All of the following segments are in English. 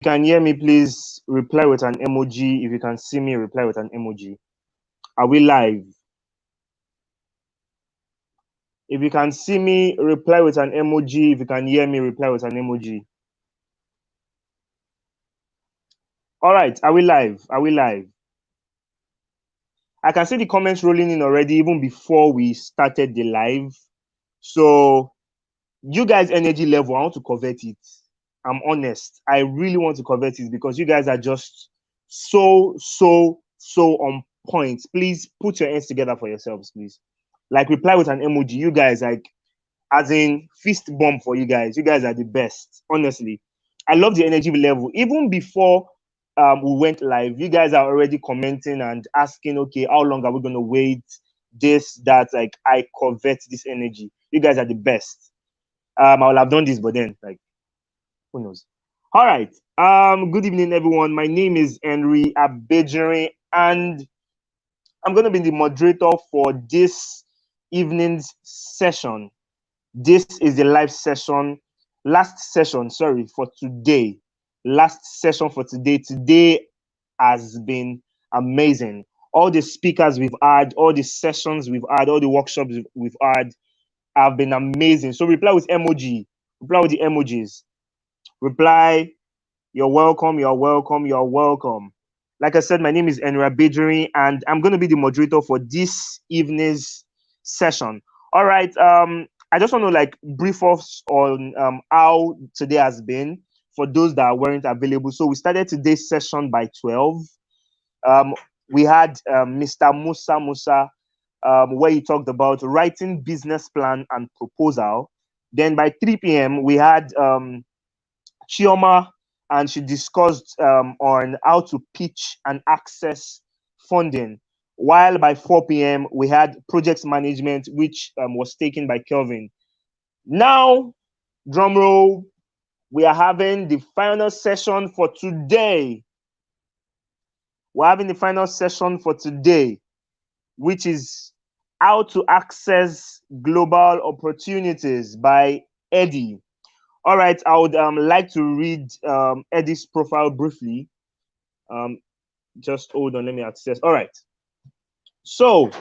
can hear me, please reply with an emoji. If you can see me, reply with an emoji. Are we live? If you can see me, reply with an emoji. If you can hear me, reply with an emoji. All right, are we live? Are we live? I can see the comments rolling in already, even before we started the live. So, you guys' energy level, I want to covet it. I'm honest. I really want to covet it because you guys are just so on point. Please put your hands together for yourselves, please. Like, reply with an emoji. You guys, like, as in fist bump for you guys. You guys are the best, honestly. I love the energy level. Even before we went live, you guys are already commenting and asking, okay, how long are we going to wait? This, that, like, I covet this energy. You guys are the best. I will have done this, but then, like, who knows? All right. Good evening, everyone. My name is Eddy Kurrent, and I'm going to be the moderator for this evening's session. This is the live session, last session, sorry, for today. Last session for today. Today has been amazing. All the speakers we've had, all the sessions we've had, all the workshops we've had have been amazing. So reply with emoji. Reply with the emojis. Reply, you're welcome, you're welcome, you're welcome. Like I said, my name is Eddy Kurrent, and I'm going to be the moderator for this evening's session. All right. I just want to like brief us on how today has been for those that weren't available. So we started today's session by 12. We had Mr. Musa, where he talked about writing business plan and proposal. Then by 3 p.m. we had Chioma, and she discussed on how to pitch and access funding. While by 4 p.m. we had project management, which was taken by Kelvin. Now, drum roll, we are having the final session for today. We're having the final session for today, which is how to access global opportunities by Eddy. All right, I would like to read Eddy's profile briefly. Just hold on, let me access. All right. So,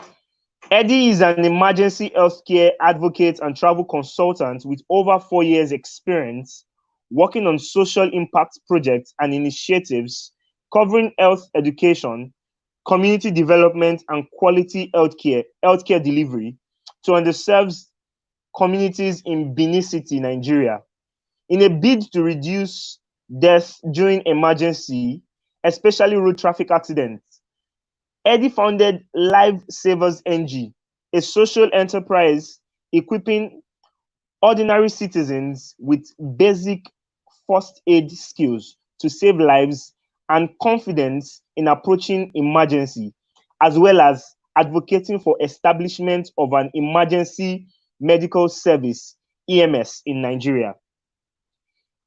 Eddy is an emergency healthcare advocate and travel consultant with over 4 years experience working on social impact projects and initiatives covering health education, community development, and quality healthcare delivery to underserved communities in Benin City, Nigeria. In a bid to reduce deaths during emergency, especially road traffic accidents, Eddy founded Life Savers NG, a social enterprise equipping ordinary citizens with basic first aid skills to save lives and confidence in approaching emergency, as well as advocating for establishment of an emergency medical service, EMS, in Nigeria.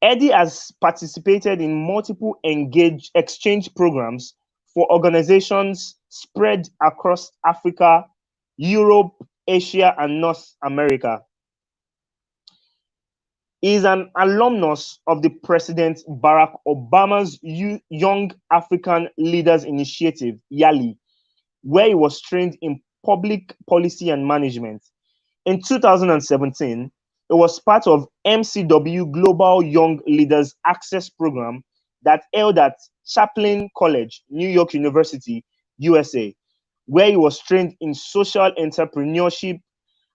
Eddy has participated in multiple exchange programs for organizations spread across Africa, Europe, Asia, and North America. He is an alumnus of the President Barack Obama's Young African Leaders Initiative, YALI, where he was trained in public policy and management. In 2017, it was part of MCW Global Young Leaders Access Program that held at Chaplain College, New York University, USA, where he was trained in social entrepreneurship.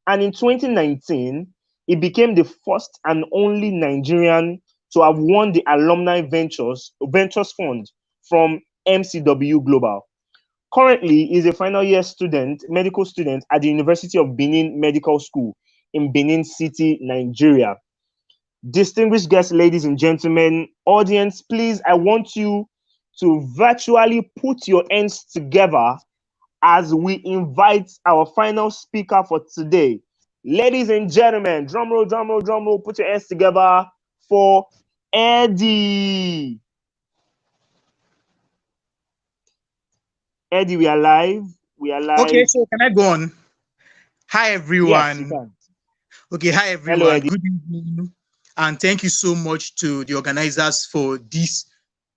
And in 2019, he became the first and only Nigerian to have won the Alumni Ventures Fund from MCW Global. Currently, he is a final year medical student at the University of Benin Medical School in Benin City, Nigeria. Distinguished guests, ladies and gentlemen, audience, please, I want you to virtually put your hands together as we invite our final speaker for today. Ladies and gentlemen, drum roll, drum roll, drum roll, put your hands together for Eddy. Eddy, we are live. We are live. Okay, so can I go on? Hi, everyone. Yes, you can. Okay, hi, everyone. Hello, Eddy. Good evening. And thank you so much to the organizers for this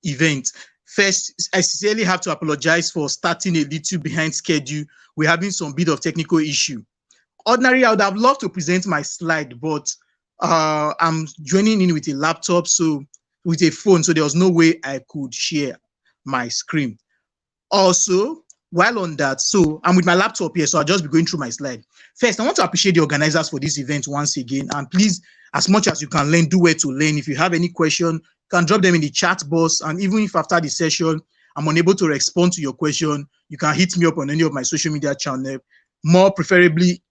event. First, I sincerely have to apologize for starting a little behind schedule. We're having some bit of technical issue. Ordinarily, I would have loved to present my slide, but I'm joining in with a laptop, so with a phone, so there was no way I could share my screen. Also, while on that, so I'm with my laptop here, so I'll just be going through my slide. First, I want to appreciate the organizers for this event once again, and please, as much as you can learn, do where to learn. If you have any question, you can drop them in the chat box, and even if after the session I'm unable to respond to your question, you can hit me up on any of my social media channel, more preferably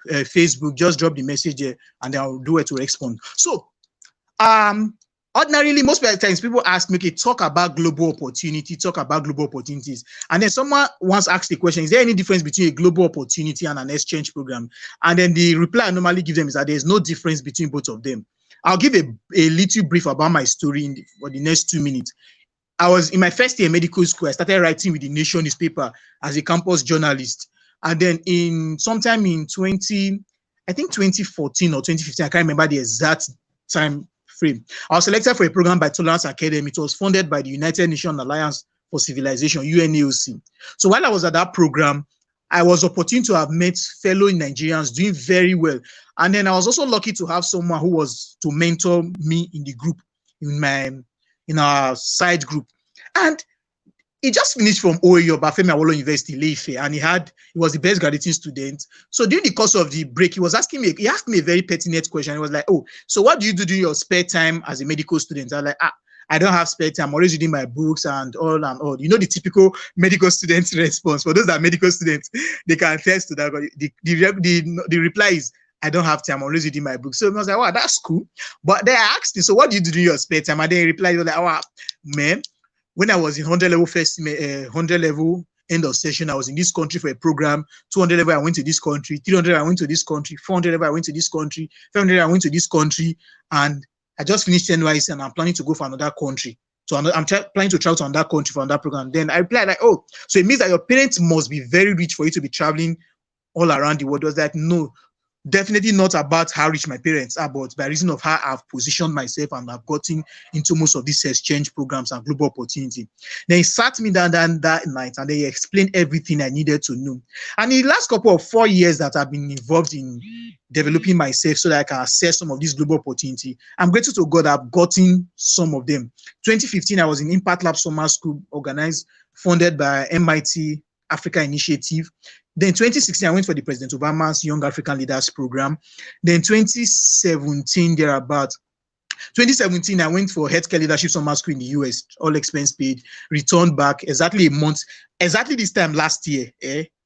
Facebook. Just drop the message there, and I'll do it to respond. So, ordinarily, most of the times people ask me, okay, talk about global opportunities. And then someone once asked the question, is there any difference between a global opportunity and an exchange program? And then the reply I normally give them is that there's no difference between both of them. I'll give a little brief about my story for the next 2 minutes. I was in my first year in medical school. I started writing with the Nation newspaper as a campus journalist. And then sometime in 2014 or 2015, I can't remember the exact time frame, I was selected for a program by Tolerance Academy. It was funded by the United Nations Alliance for Civilization, UNAOC. So while I was at that program, I was opportune to have met fellow Nigerians doing very well. And then I was also lucky to have someone who was to mentor me in the group, in our side group. And he just finished from OAU, Obafemi Awolowo University, Ile-Ife, and he was the best graduating student. So during the course of the break, he asked me a very pertinent question. He was like, oh, so what do you do during your spare time as a medical student? I was like, I don't have spare time. I'm always reading my books and all and all. You know, the typical medical student response. For those that are medical students, they can attest to that. But the reply is, I don't have time. I'm always reading my books. So I was like, wow, that's cool. But then I asked him, so what do you do during your spare time? And then he replied, he was like, oh, man, when I was in 100 level 100 level end of session, I was in this country for a program. 200 level, I went to this country. 300, I went to this country. 400 level, I went to this country. 500, I went to this country. And I just finished NYC and I'm planning to go for another country. So I'm planning to travel to another country for another program. Then I replied like, oh, so it means that your parents must be very rich for you to be traveling all around the world. I was like, no, definitely not about how rich my parents are, but by reason of how I've positioned myself and I've gotten into most of these exchange programs and global opportunity. Then he sat me down that night and he explained everything I needed to know. And in the last couple of 4 years that I've been involved in developing myself so that I can access some of these global opportunity, I'm grateful to God I've gotten some of them. 2015, I was in Impact Lab Summer School, funded by MIT Africa Initiative. Then 2016, I went for the President Obama's Young African Leaders Program. Then 2017, thereabout. 2017, I went for Healthcare Leadership Summer School in the US, all expense paid, returned back exactly a month. Exactly this time last year,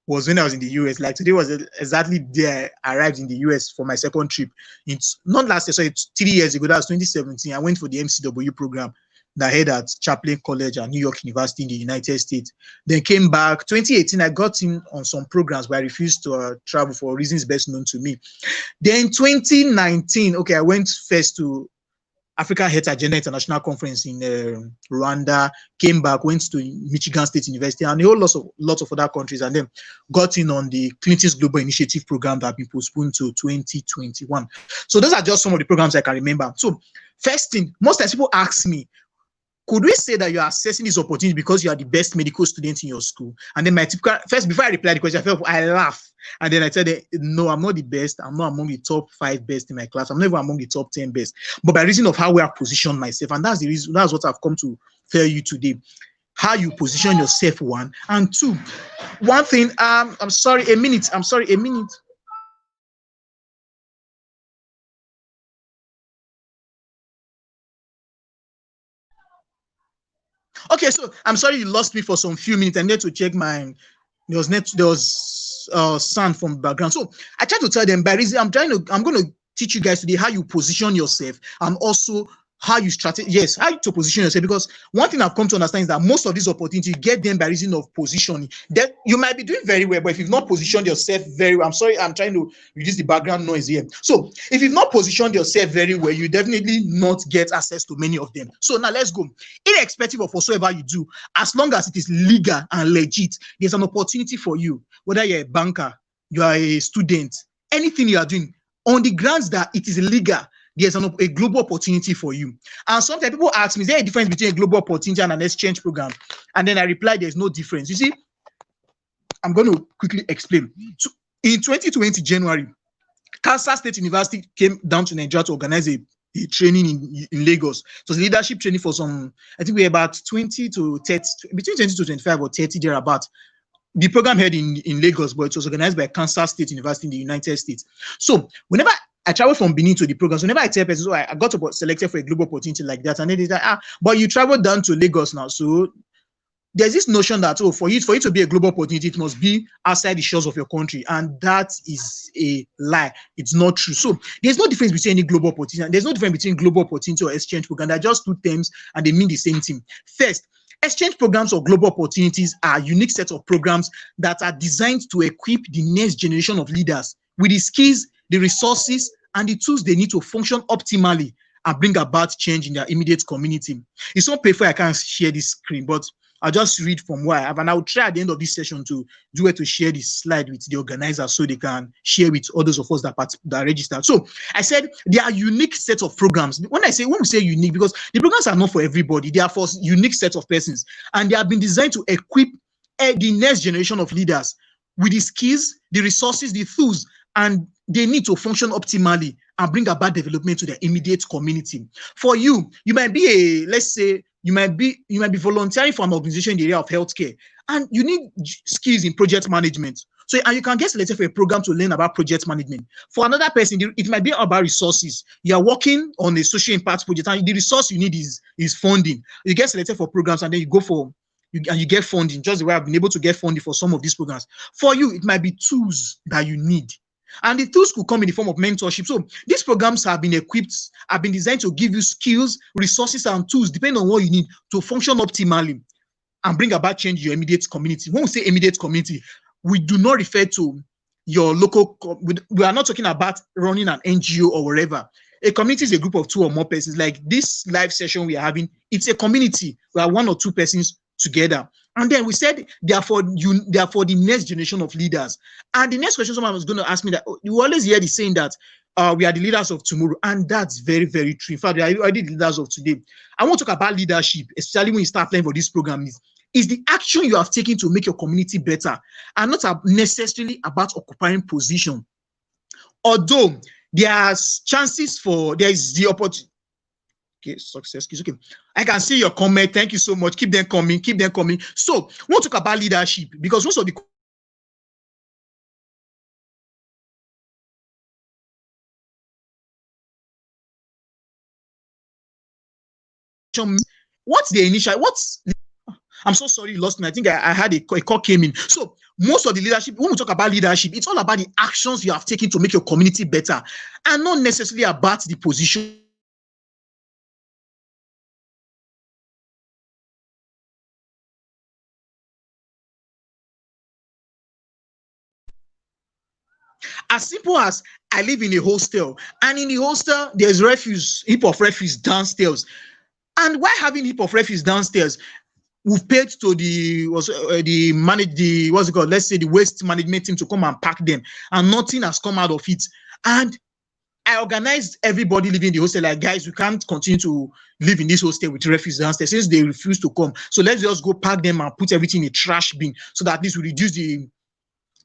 was when I was in the US. Like today was exactly the day I arrived in the US for my second trip. It's not last year, so it's 3 years ago. That was 2017. I went for the MCW program that I had at Chaplain College and New York University in the United States. Then came back. 2018, I got in on some programs, but I refused to travel for reasons best known to me. Then 2019, okay, I went first to African Health Agenda International Conference in Rwanda, came back, went to Michigan State University and a whole lots of other countries, and then got in on the Clinton's Global Initiative program that have been postponed to 2021. So those are just some of the programs I can remember. So first thing, most times people ask me, could we say that you are accessing this opportunity because you are the best medical student in your school? And then my typical, first, before I reply the question, I laugh. And then I tell them, no, I'm not the best. I'm not among the top 5 best in my class. I'm never among the top 10 best. But by reason of how we have positioned myself, and that's the reason, that's what I've come to tell you today. How you position yourself, one. And two, one thing, I'm sorry, a minute. Okay, so I'm sorry you lost me for some few minutes. I need to check my. There was sound from the background. So I try to tell them by reason I'm going to teach you guys today how you position yourself and also how you how to position yourself, because one thing I've come to understand is that most of these opportunities you get them by reason of positioning. That you might be doing very well, but if you've not positioned yourself very well, I'm sorry, I'm trying to reduce the background noise here. So if you've not positioned yourself very well, you definitely not get access to many of them. So now let's go. Irrespective of whatsoever you do, as long as it is legal and legit, there's an opportunity for you, whether you're a banker, you are a student, anything you are doing, on the grounds that it is legal, there's a global opportunity for you. And sometimes people ask me, is there a difference between a global opportunity and an exchange program? And then I reply, there's no difference. You see, I'm going to quickly explain. So in 2020 January, Kansas State University came down to Nigeria to organize a training in Lagos. It was leadership training for some, I think we're about 20 to 30, between 20 to 25 or 30 thereabout. The program held in Lagos, but it was organized by Kansas State University in the United States. So whenever I travel from Benin to the program, so whenever I tell people, so I got selected for a global opportunity like that, and then they say, but you traveled down to Lagos now, so there's this notion that for you to be a global opportunity, it must be outside the shores of your country, and that is a lie. It's not true. So there's no difference between any global opportunity. There's no difference between global opportunity or exchange program. They're just two terms, and they mean the same thing. First, exchange programs or global opportunities are a unique set of programs that are designed to equip the next generation of leaders with the skills, the resources, and the tools they need to function optimally and bring about change in their immediate community. It's not painful I can't share this screen, but I'll just read from where I have, and I'll try at the end of this session to do it to share this slide with the organizers so they can share with others of us that registered. So I said there are unique sets of programs. When we say unique, because the programs are not for everybody, they are for unique sets of persons, and they have been designed to equip the next generation of leaders with the skills, the resources, the tools, and they need to function optimally and bring about development to their immediate community. For you, you might be you might be volunteering for an organization in the area of healthcare, and you need skills in project management. So, and you can get selected for a program to learn about project management. For another person, it might be about resources. You are working on a social impact project, and the resource you need is funding. You get selected for programs, and then you go and you get funding, just the way I've been able to get funding for some of these programs. For you, it might be tools that you need. And the tools could come in the form of mentorship. So these programs have been designed to give you skills, resources, and tools, depending on what you need to function optimally and bring about change in your immediate community. When we say immediate community, we do not refer to your local, we are not talking about running an NGO or wherever. A community is a group of 2 or more persons. Like this live session we are having, it's a community where 1 or 2 persons together. And then we said they are for the next generation of leaders. And the next question someone was going to ask me that you always hear the saying that we are the leaders of tomorrow, and that's very, very true. In fact, we are already the leaders of today. I want to talk about leadership, especially when you start applying for this program. Is the action you have taken to make your community better, and not necessarily about occupying position. Although there's chances there is the opportunity. Okay, success. Okay, I can see your comment. Thank you so much. Keep them coming. Keep them coming. So, we want to talk about leadership, because most of the I'm so sorry you lost me. I think I had a call came in. So most of the leadership, when we talk about leadership, it's all about the actions you have taken to make your community better, and not necessarily about the position. As simple as I live in a hostel, and in the hostel there's heap of refuse downstairs. And why having heap of refuse downstairs? We've paid to the waste management team to come and pack them, and nothing has come out of it. And I organized everybody living in the hostel, like, guys, we can't continue to live in this hostel with refuse downstairs since they refuse to come. So let's just go pack them and put everything in a trash bin, so that this will reduce the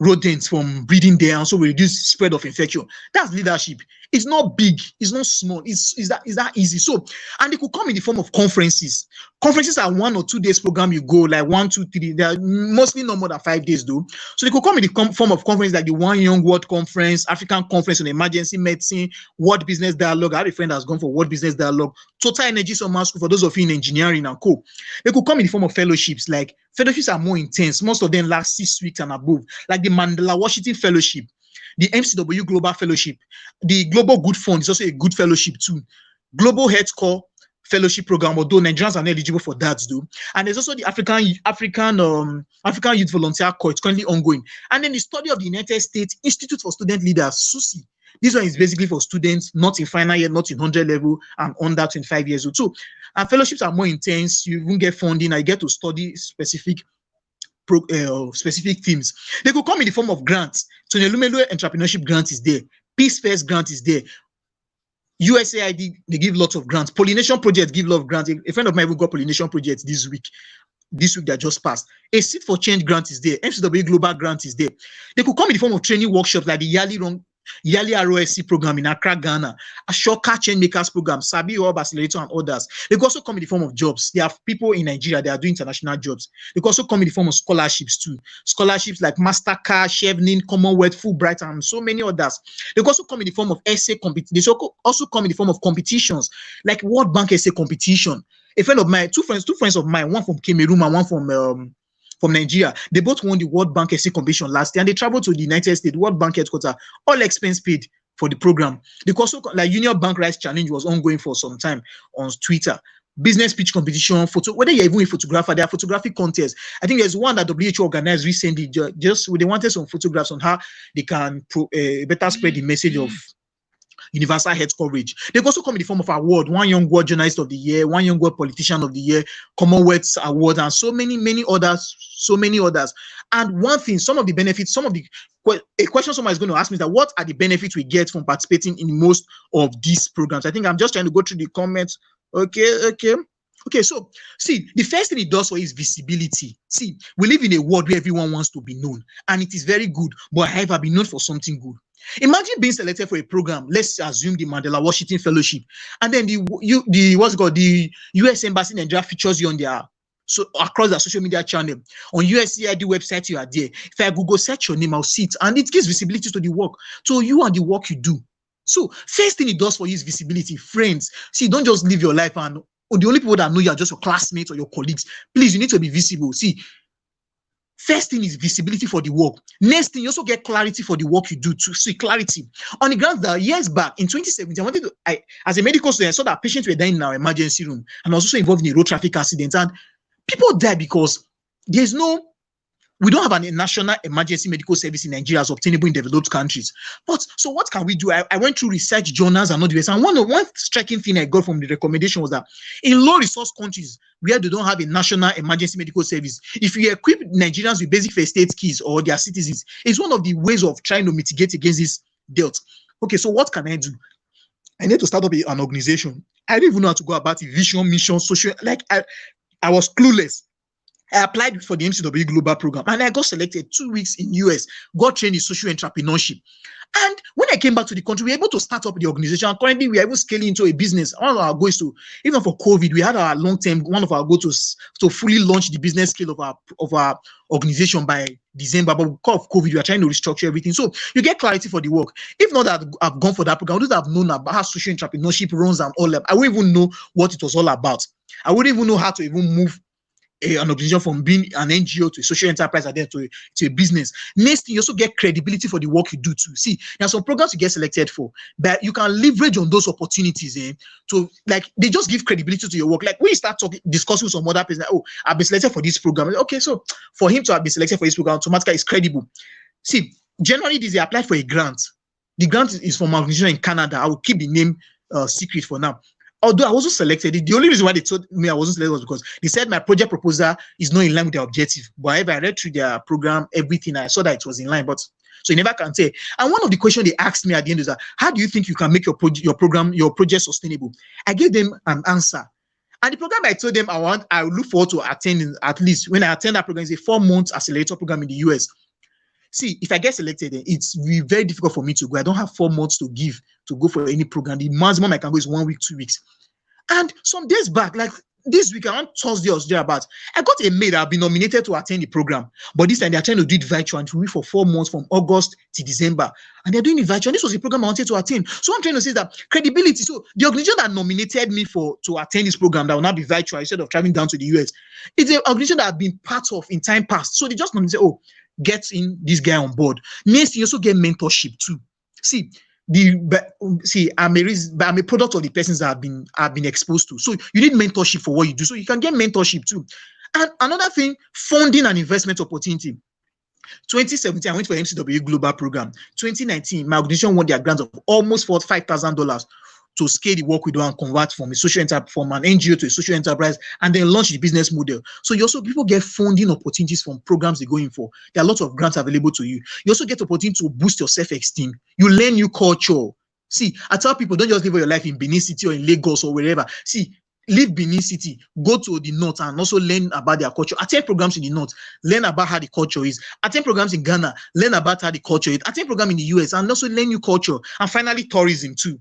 rodents from breeding there, and so we reduce the spread of infection. That's leadership. It's not big, it's not small, it's that easy. So, and it could come in the form of conferences. Conferences are 1 or 2 days program. You go like 1, 2, 3. They are mostly no more than 5 days though. So they could come in the form of conference, like the One Young World Conference, African Conference on Emergency Medicine, World Business Dialogue. I have a friend that's gone for World Business Dialogue, Total Energy Summer School for those of you in engineering and co. They could come in the form of fellowships. Like, fellowships are more intense. Most of them last 6 weeks and above, like the Mandela Washington Fellowship, the MCW Global Fellowship, the Global Good Fund is also a good fellowship too. Global Health Corps Fellowship Program, although Nigerians are not eligible for that though. And there's also the African Youth Volunteer Corps. It's currently ongoing. And then the Study of the United States Institute for Student Leaders, SUSI. This one is basically for students not in final year, not in 100 level, and under 25 years old. So, and fellowships are more intense. You won't get funding. I get to study specific themes. They could come in the form of grants. So the Lumelu Entrepreneurship Grant is there. Peace First Grant is there. USAID, they give lots of grants. Pollination projects give lots of grants. A friend of mine even got pollination projects this week. This week that just passed. A Seed for Change grant is there. MCW Global grant is there. They could come in the form of training workshops like the yearly ROSC program in Accra, Ghana, a Shoka Change Makers program, Sabi Hub Accelerator, and others. They could also come in the form of jobs. They have people in Nigeria that are doing international jobs. They could also come in the form of scholarships too. Scholarships like Mastercard, Chevening, Commonwealth, Fulbright, and so many others. They could also come in the form of essay competitions. They also come in the form of competitions like World Bank essay competition. A friend of mine, two friends of mine, one from Cameroon and one from Nigeria, they both won the World Bank essay competition last year, and they traveled to the United States, World Bank headquarters, all expense paid for the program. They also, like Union Bank Rights Challenge was ongoing for some time on Twitter. Business pitch competition, whether you're even a photographer, there are photographic contests. I think there's one that WHO organized recently, just they wanted some photographs on how they can better spread the message of universal health coverage. They also come in the form of award, one Young World Journalist of the Year, one Young World Politician of the Year, Commonwealth Award, and so many others. And one thing, some of the benefits, a question someone is going to ask me is that what are the benefits we get from participating in most of these programs? I think I'm just trying to go through the comments. Okay, so see, the first thing it does for you is visibility. See, we live in a world where everyone wants to be known, and it is very good, but however, be known for something good. Imagine being selected for a program. Let's assume the Mandela Washington Fellowship, and then the U.S. Embassy in Nigeria features you on their across their social media channel. On USAID website, you are there. If I Google search your name, I'll see it, and it gives visibility to the work, to you and the work you do. So first thing it does for you is visibility. Friends, see, don't just live your life and the only people that know you are just your classmates or your colleagues. Please, you need to be visible. See, first thing is visibility for the work. Next thing, you also get clarity for the work you do to see clarity. On the grounds that years back in 2017, as a medical student, I saw that patients were dying in our emergency room, and I was also involved in a road traffic accident. And people die because we don't have a national emergency medical service in Nigeria as obtainable in developed countries. But so what can we do? I went through research journals and all the rest. And one striking thing I got from the recommendation was that in low resource countries where they don't have a national emergency medical service, if you equip Nigerians with basic first aid kits or their citizens, it's one of the ways of trying to mitigate against this dealt. Okay, so what can I do? I need to start up an organization. I didn't even know how to go about it. Vision, mission, social. Like I was clueless. I applied for the MCW Global Program and I got selected 2 weeks in US, got trained in social entrepreneurship. And when I came back to the country, we were able to start up the organization. Currently, we are able to scale into a business. One of our goals to, even for COVID, we had our long-term, one of our goals to fully launch the business scale of our organization by December. But because of COVID, we are trying to restructure everything. So you get clarity for the work. If not that I've gone for that program, I would have known about how social entrepreneurship runs and all that. I wouldn't even know what it was all about. I wouldn't even know how to even move an organization from being an NGO to a social enterprise and then to a business. Next thing, you also get credibility for the work you do too. See, there are some programs you get selected for, but you can leverage on those opportunities to, like, they just give credibility to your work. Like when you start discussing with some other person, like, oh, I've been selected for this program. Okay, so for him to have been selected for this program, automatically is credible. See, generally they apply for a grant. The grant is from an organization in Canada. I will keep the name secret for now. Although I wasn't selected, the only reason why they told me I wasn't selected was because they said my project proposal is not in line with their objective. But however, I read through their program, everything, I saw that it was in line. But so you never can say. And one of the questions they asked me at the end is that, how do you think you can make your project sustainable? I gave them an answer. And the program I told them I would look forward to attending, at least when I attend that program, is a 4-month accelerator program in the US. See, if I get selected, it's very difficult for me to go. I don't have 4 months to give to go for any program. The maximum I can go is 1 week, 2 weeks. And some days back, like this week, around Thursday or thereabouts, I got a mail that I've been nominated to attend the program. But this time they're trying to do it virtual and to wait for 4 months from August to December. And they're doing it virtual. This was a program I wanted to attend. So I'm trying to say that credibility. So the organization that nominated me to attend this program that will now be virtual instead of traveling down to the US, it's an organization that I've been part of in time past. So they just nominated, oh, get in this guy on board. Next, you also get mentorship too. See, I'm a product of the persons that I've been exposed to. So you need mentorship for what you do. So you can get mentorship too. And another thing, funding and investment opportunity. 2017, I went for MCW Global Program. 2019, my organization won their grant of almost $45,000 to scale the work we do and convert from an NGO to a social enterprise and then launch the business model. So people get funding opportunities from programs they're going for. There are lots of grants available to you. You also get opportunity to boost your self-esteem. You learn new culture. See, I tell people, don't just live your life in Benin City or in Lagos or wherever. See, leave Benin City, go to the north and also learn about their culture. Attend programs in the north, learn about how the culture is. Attend programs in Ghana, learn about how the culture is. Attend program in the US and also learn new culture. And finally, tourism too.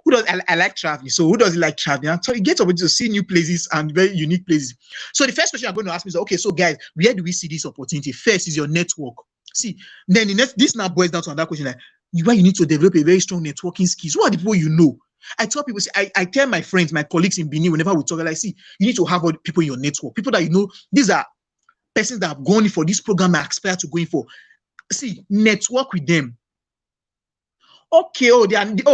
Who does I like traveling? So who doesn't like traveling? So you get opportunity to see new places and very unique places. So the first question I'm going to ask me is, okay, so guys, where do we see this opportunity? First is your network. See, then this now boils down to another question, like why you need to develop a very strong networking skills. Who are the people you know? I tell people, I tell my friends, my colleagues in Benin, whenever we talk, like, see, you need to have all the people in your network, people that you know, these are persons that have gone for this program I aspire to go in for. See, network with them. Okay,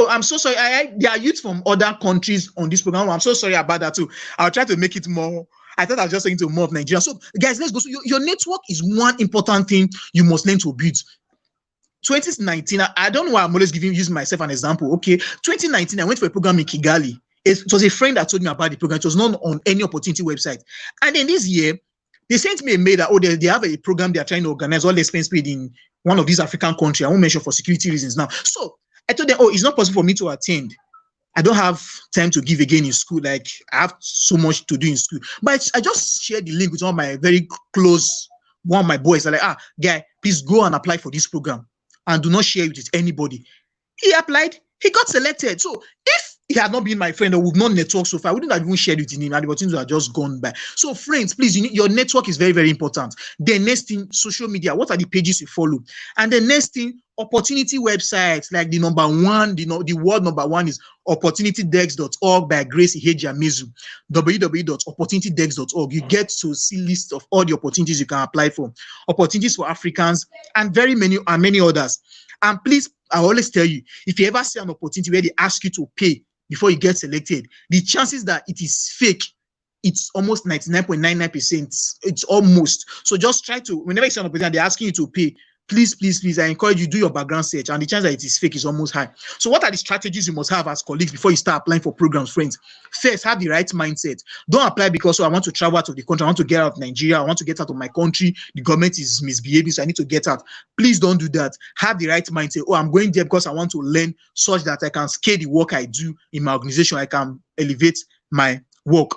I'm so sorry. There are youth from other countries on this program. I'm so sorry about that too. I'll try to make it more. I thought I was just saying to more of Nigeria. So, guys, let's go. So your network is one important thing you must learn to build. 2019, I don't know why I'm always using myself an example. Okay, 2019, I went for a program in Kigali. It was a friend that told me about the program. It was not on any opportunity website. And then this year, they sent me a mail that, they have a program they are trying to organize, all the expense paid in one of these African countries. I won't mention for security reasons now. So I told them, it's not possible for me to attend. I don't have time to give again in school. Like, I have so much to do in school. But I just shared the link with one of my very close, one of my boys. I'm like, guy, please go and apply for this program and do not share it with anybody. He applied, he got selected. So if he had not been my friend or we've not networked so far, I wouldn't have even shared it with him and the opportunities have just gone by. So friends, please, your network is very, very important. The next thing, social media, what are the pages you follow? And the next thing, opportunity websites, like the number one, the world number one is opportunitydex.org by Grace Ihejiamezu, www.opportunitydex.org. You get to see list of all the opportunities you can apply for, opportunities for Africans, and many others. And please, I always tell you, if you ever see an opportunity where they ask you to pay before you get selected, the chances that it is fake, it's almost 99.99%. It's almost. So just try to, whenever you see an opportunity, they're asking you to pay, please, I encourage you to do your background search, and the chance that it is fake is almost high. So what are the strategies you must have as colleagues before you start applying for programs, friends? First, have the right mindset. Don't apply because I want to travel out of the country, I want to get out of Nigeria, I want to get out of my country, the government is misbehaving, so I need to get out. Please don't do that. Have the right mindset. I'm going there because I want to learn such that I can scale the work I do in my organization, I can elevate my work.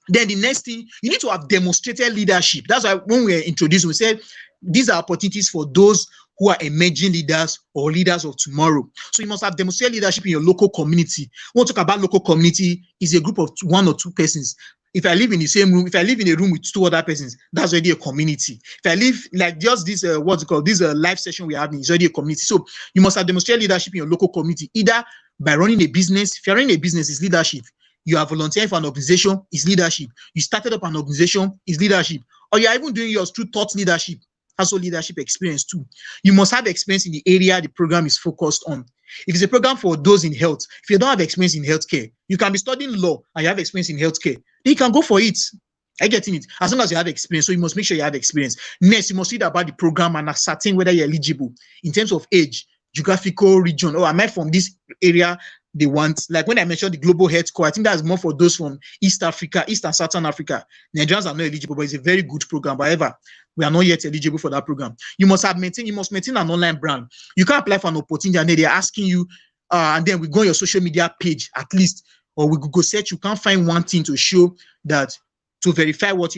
Then the next thing, you need to have demonstrated leadership. That's why when we were introduced, we said, these are opportunities for those who are emerging leaders or leaders of tomorrow. So you must have demonstrated leadership in your local community. When we talk about local community, is a group of one or two persons. If I live in the same room, if I live in a room with two other persons, that's already a community. If I live like just this, this live session we're having is already a community. So you must have demonstrated leadership in your local community, either by running a business. If you're running a business, it's leadership. You are volunteering for an organization, is leadership. You started up an organization, is leadership. Or you're even doing yours through thought leadership, also leadership experience too. You must have experience in the area the program is focused on. If it's a program for those in health, if you don't have experience in healthcare, you can be studying law and you have experience in healthcare, then you can go for it. I get it. As long as you have experience, so you must make sure you have experience. Next, you must read about the program and ascertain whether you're eligible in terms of age, geographical region. Am I from this area? They want, like when I mentioned the global health core, I think that's more for those from East Africa, East and Southern Africa. Nigerians are not eligible, but it's a very good program. However, we are not yet eligible for that program. You must maintain an online brand. You can't apply for an opportunity and then they're asking you, and then we go on your social media page at least, or we go search, you can't find one thing to show that, to verify what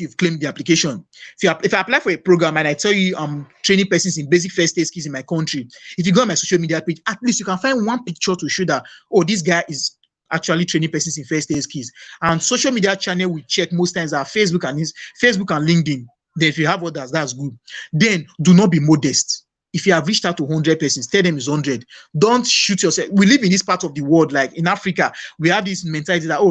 you've claimed the application. If I apply for a program and I tell you I'm training persons in basic first aid skills in my country, if you go on my social media page, at least you can find one picture to show that, this guy is actually training persons in first aid skills. And social media channel we check most times are Facebook and LinkedIn. Then if you have others, that's good. Then do not be modest. If you have reached out to 100 persons, tell them it's 100. Don't shoot yourself. We live in this part of the world, like in Africa, we have this mentality that,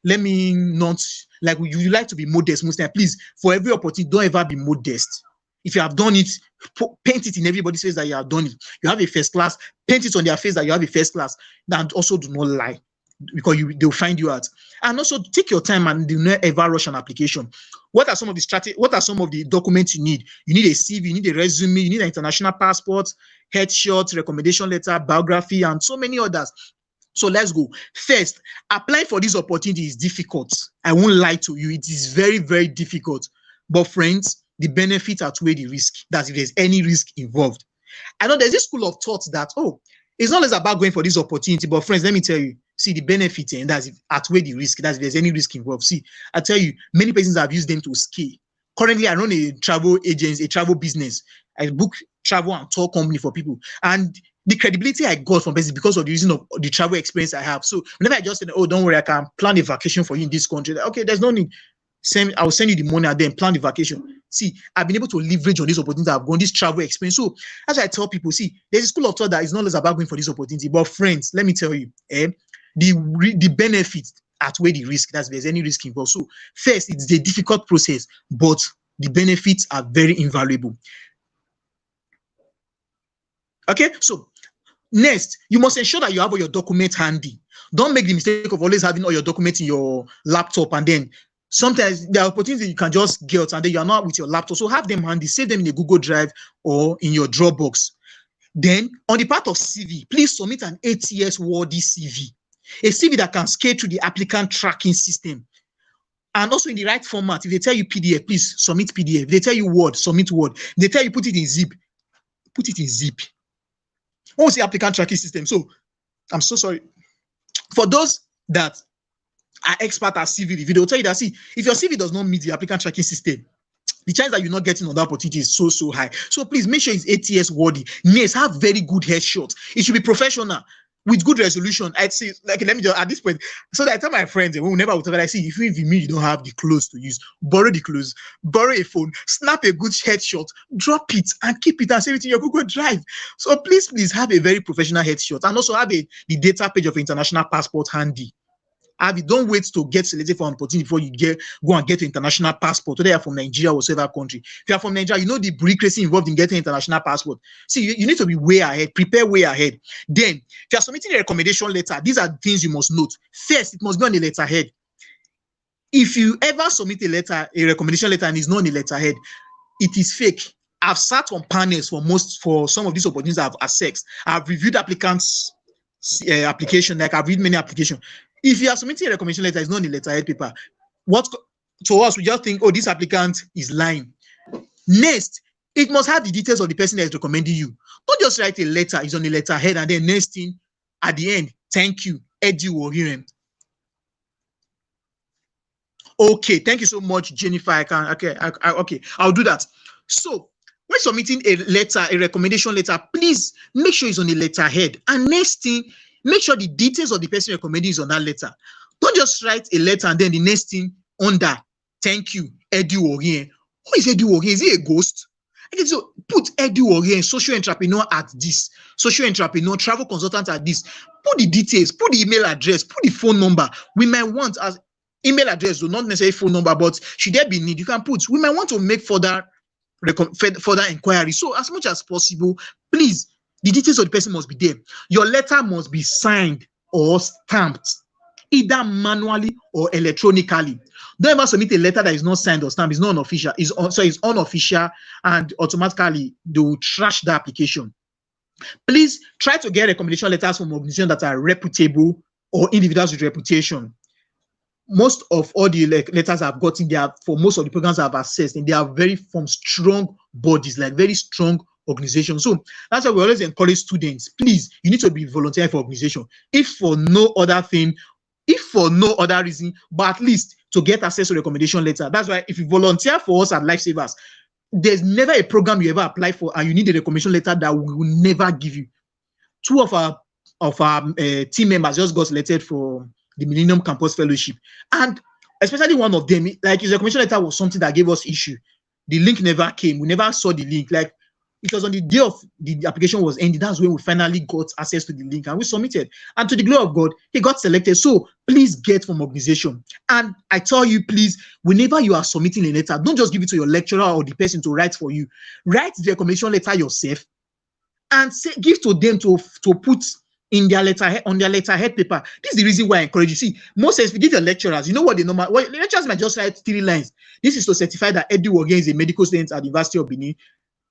let me not, like you like to be modest most time. Please, for every opportunity, don't ever be modest. If you have done it, paint it in everybody's face that you have done it. You have a first class, paint it on their face that you have a first class. And also do not lie, because they'll find you out. And also take your time and do not ever rush an application. What are some of the strategy? What are some of the documents you need? You need a CV, you need a resume, you need an international passport, headshot, recommendation letter, biography, and so many others. So let's go. First, applying for this opportunity is difficult. I won't lie to you. It is very, very difficult. But friends, the benefits outweigh the risk. That's if there's any risk involved. I know there's this school of thought that, it's not less about going for this opportunity, but friends, let me tell you, see the benefit, and that's outweigh the risk. That's if there's any risk involved. See, I tell you, many persons have used them to scale. Currently, I run a travel agency, a travel business. I book travel and tour company for people, and the credibility I got from persons because of the reason of the travel experience I have. So whenever I just say, "Oh, don't worry, I can plan a vacation for you in this country," okay, there's no need. I will send you the money and then plan the vacation. See, I've been able to leverage on this opportunity. I've gone this travel experience. So as I tell people, see, there's a school of thought that it's not less about going for this opportunity. But friends, let me tell you, the benefits outweigh the risk. That's if there's any risk involved. So first, it's a difficult process, but the benefits are very invaluable. Okay, so next, you must ensure that you have all your documents handy. Don't make the mistake of always having all your documents in your laptop, and then sometimes there are opportunities you can just get and then you're not with your laptop. So have them handy, save them in a Google Drive or in your Dropbox. Then on the part of CV, please submit an ATS worthy CV. A CV that can scale through the applicant tracking system. And also in the right format. If they tell you PDF, please submit PDF. If they tell you Word, submit Word. If they tell you put it in zip, put it in zip. What's the applicant tracking system? So I'm so sorry. For those that are expert at CV review, they'll tell you that, see, if your CV does not meet the applicant tracking system, the chance that you're not getting another opportunity is so high. So please make sure it's ATS worthy. Yes, have very good headshots. It should be professional with good resolution. I'd say, like, let me just at this point. So that I tell my friends, whenever I see, if you don't have the clothes to use, borrow the clothes, borrow a phone, snap a good headshot, drop it, and keep it and save it in your Google Drive. So please have a very professional headshot, and also have the data page of international passport handy. Don't wait to get selected for an opportunity before you go and get an international passport, whether you're from Nigeria or whatever country. If you're from Nigeria, you know the bureaucracy involved in getting an international passport. See, you need to be way ahead, prepare way ahead. Then, if you're submitting a recommendation letter, these are things you must note. First, it must be on the letterhead. If you ever submit a recommendation letter and it's not on the letterhead, it is fake. I've sat on panels for some of these opportunities I've assessed. I've reviewed applicants' application, like I've read many applications. If you are submitting a recommendation letter, it's not in the letterhead paper. To us, we just think, oh, this applicant is lying. Next, it must have the details of the person that is recommending you. Don't just write a letter, it's on the letterhead, and then next thing, at the end, thank you, Eddy Kurrent. Okay, thank you so much, Jennifer. Okay, I'll do that. So, when submitting a letter, a recommendation letter, please make sure it's on the letterhead. And next thing, make sure the details of the person recommending is on that letter. Don't just write a letter and then the next thing under, thank you, Eddy Kurrent. Who is Eddy Kurrent? Is he a ghost? Okay, so put Eddy Kurrent, social entrepreneur at this, social entrepreneur, travel consultant at this. Put the details, put the email address, put the phone number. We might want as email address, not necessarily phone number, but should there be need, you can put. We might want to make further inquiry. So as much as possible, please, the details of the person must be there. Your letter must be signed or stamped, either manually or electronically. Don't ever submit a letter that is not signed or stamped. It's not unofficial. It's unofficial, and automatically they will trash the application. Please try to get recommendation letters from organizations that are reputable or individuals with reputation. Most of all the letters I've gotten, they are for most of the programs I've assessed, and they are very from strong bodies, like very strong organization. So that's why we always encourage students, please, you need to be volunteering for organization. If for no other reason, but at least to get access to recommendation letter. That's why if you volunteer for us at Lifesavers, there's never a program you ever apply for and you need a recommendation letter that we will never give you. Two of our team members just got selected for the Millennium Campus Fellowship, and especially one of them, like his recommendation letter was something that gave us issue. The link never came. We never saw the link. Like, it was on the day of the application was ended. That's when we finally got access to the link and we submitted. And to the glory of God, he got selected. So please get from organization. And I tell you, please, whenever you are submitting a letter, don't just give it to your lecturer or the person to write for you. Write the recommendation letter yourself and give to them to put in their letterhead, on their letterhead paper. This is the reason why I encourage you. See, most if you give your lecturers, you know what they normal. Well, lecturers might just write 3 lines. This is to certify that Eddy Kurrent is a medical student at the University of Benin.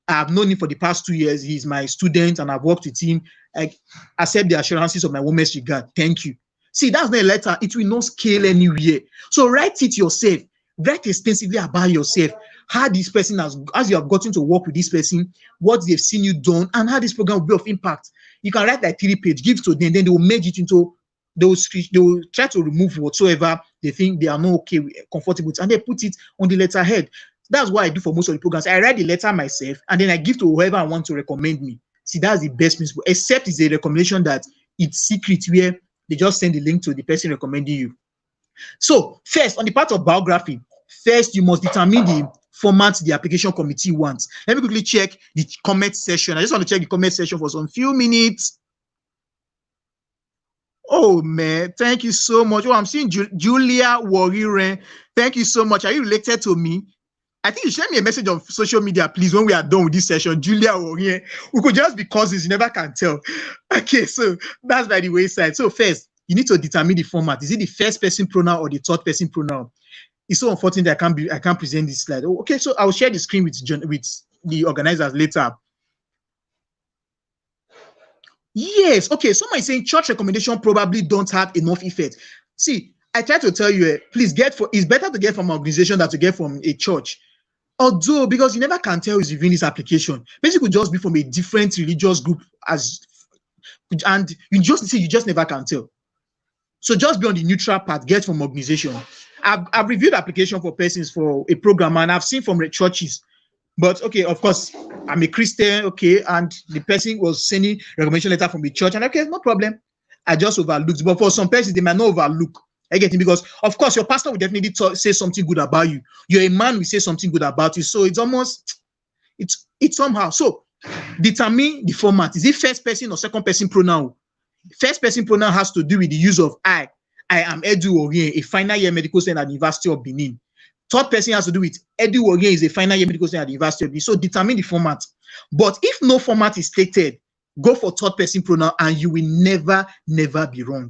I've known him for the past 2 years. He's my student and I've worked with him. I accept the assurances of my warmest regard. Thank you. See, that's not a letter. It will not scale anywhere. So write it yourself. Write extensively about yourself. how this person as you have gotten to work with this person, what they've seen you done, and how this program will be of impact. You can write like 3 pages, give to them, then they will merge it into they will try to remove whatsoever they think they are not okay with, comfortable with, and they put it on the letterhead. That's what I do for most of the programs. I write the letter myself, and then I give to whoever I want to recommend me. See, that's the best principle, except it's a recommendation that it's secret, where they just send the link to the person recommending you. So first, on the part of biography, first you must determine the format the application committee wants. Let me quickly check the comment section. I just want to check the comment section for some few minutes. Oh man, thank you so much. Oh, I'm seeing Julia Warire. Thank you so much. Are you related to me? I think you send me a message on social media, please, when we are done with this session. Julia Warire. We could just be cousins, you never can tell. Okay, so that's by the wayside. So first, you need to determine the format. Is it the first person pronoun or the third person pronoun? It's so unfortunate that I can't present this slide. Okay, so I'll share the screen with the organizers later. Yes, okay. Someone is saying church recommendation probably don't have enough effect. See, I try to tell you, please it's better to get from an organization than to get from a church. Although, because you never can tell who's reviewing this application. Basically, just be from a different religious group and you just never can tell. So just be on the neutral path, get from organization. I've reviewed application for persons for a program, and I've seen from the churches. But okay, of course, I'm a Christian, okay, and the person was sending recommendation letter from the church, and okay, no problem. I just overlooked. But for some persons, they might not overlook. I get it, because of course your pastor will definitely say something good about you. You're a man, will say something good about you. So it's almost it's somehow. So determine the format. Is it first person or second person pronoun? First person pronoun has to do with the use of I. I am Eddy Kurrent, a final year medical student at the University of Benin. Third person has to do with Eddy Kurrent is a final year medical student at the University of Benin. So determine the format. But if no format is stated, go for third person pronoun and you will never be wrong.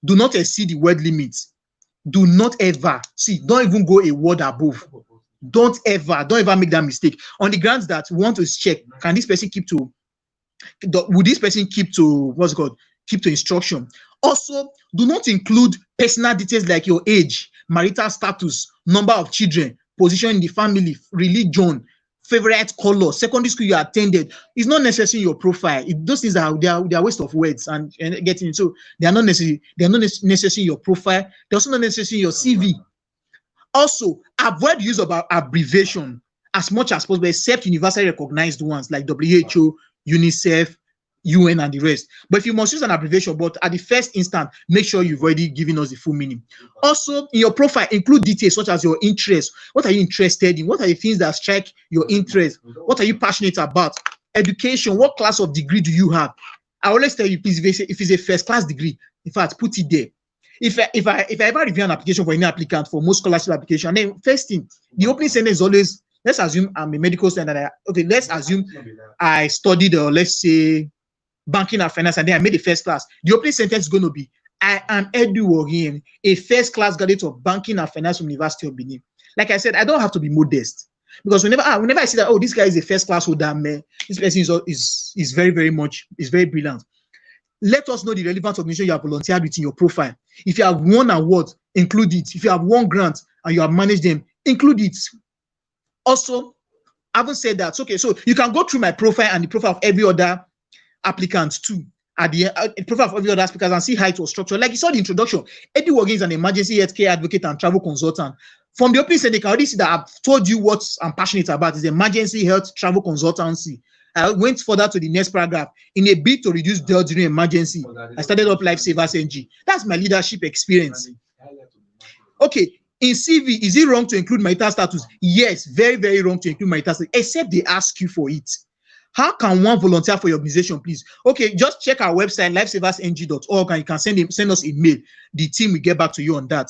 Do not exceed the word limit. Do not ever, don't even go a word above. Don't ever make that mistake. On the grounds that we want to check, can this person would this person keep to, keep to instruction? Also, do not include personal details like your age, marital status, number of children, position in the family, religion, favorite color, secondary school you attended. It's not necessary in your profile. Those things they are waste of words and getting it. So they are not necessary. They are not necessary in your profile. They're also not necessary in your CV. Also, avoid use of abbreviation as much as possible, except universally recognized ones like WHO, UNICEF, UN, and the rest. But if you must use an abbreviation, but at the first instant, make sure you've already given us the full meaning. Also, in your profile, include details such as your interests. What are you interested in? What are the things that strike your interest? What are you passionate about? Education, what class of degree do you have? I always tell you, please, if it's a first class degree, in fact, put it there. If I ever review an application for any applicant, for most scholarship application, then first thing, the opening sentence is always, let's assume I'm a medical student. Let's assume I studied, let's say, banking and finance, and then I made a first class. The opening sentence is going to be, I am Eddy Kurrent, a first class graduate of banking and finance from the University of Benin. Like I said, I don't have to be modest, because whenever I see that, oh, this guy is a first class holder, man, this person is very brilliant. Let us know the relevant organization you have volunteered with in your profile. If you have won award, include it. If you have won grant and you have managed them, include it. Also, having said that, okay, so you can go through my profile and the profile of every other applicant too, at the profile of every other applicant, and see how it was structured. Like you saw the introduction, Eddy Kurrent is an emergency healthcare advocate and travel consultant. From the opening sentence, they can already see that I've told you what I'm passionate about is emergency health travel consultancy. I went further to the next paragraph. In a bid to reduce death during emergency, I started up Lifesavers NG. That's my leadership experience. Okay, in CV, is it wrong to include marital status? Yes, very wrong to include marital status, except they ask you for it. How can one volunteer for your organization, please? Okay, just check our website, lifesaversng.org, and you can send us a mail. The team will get back to you on that.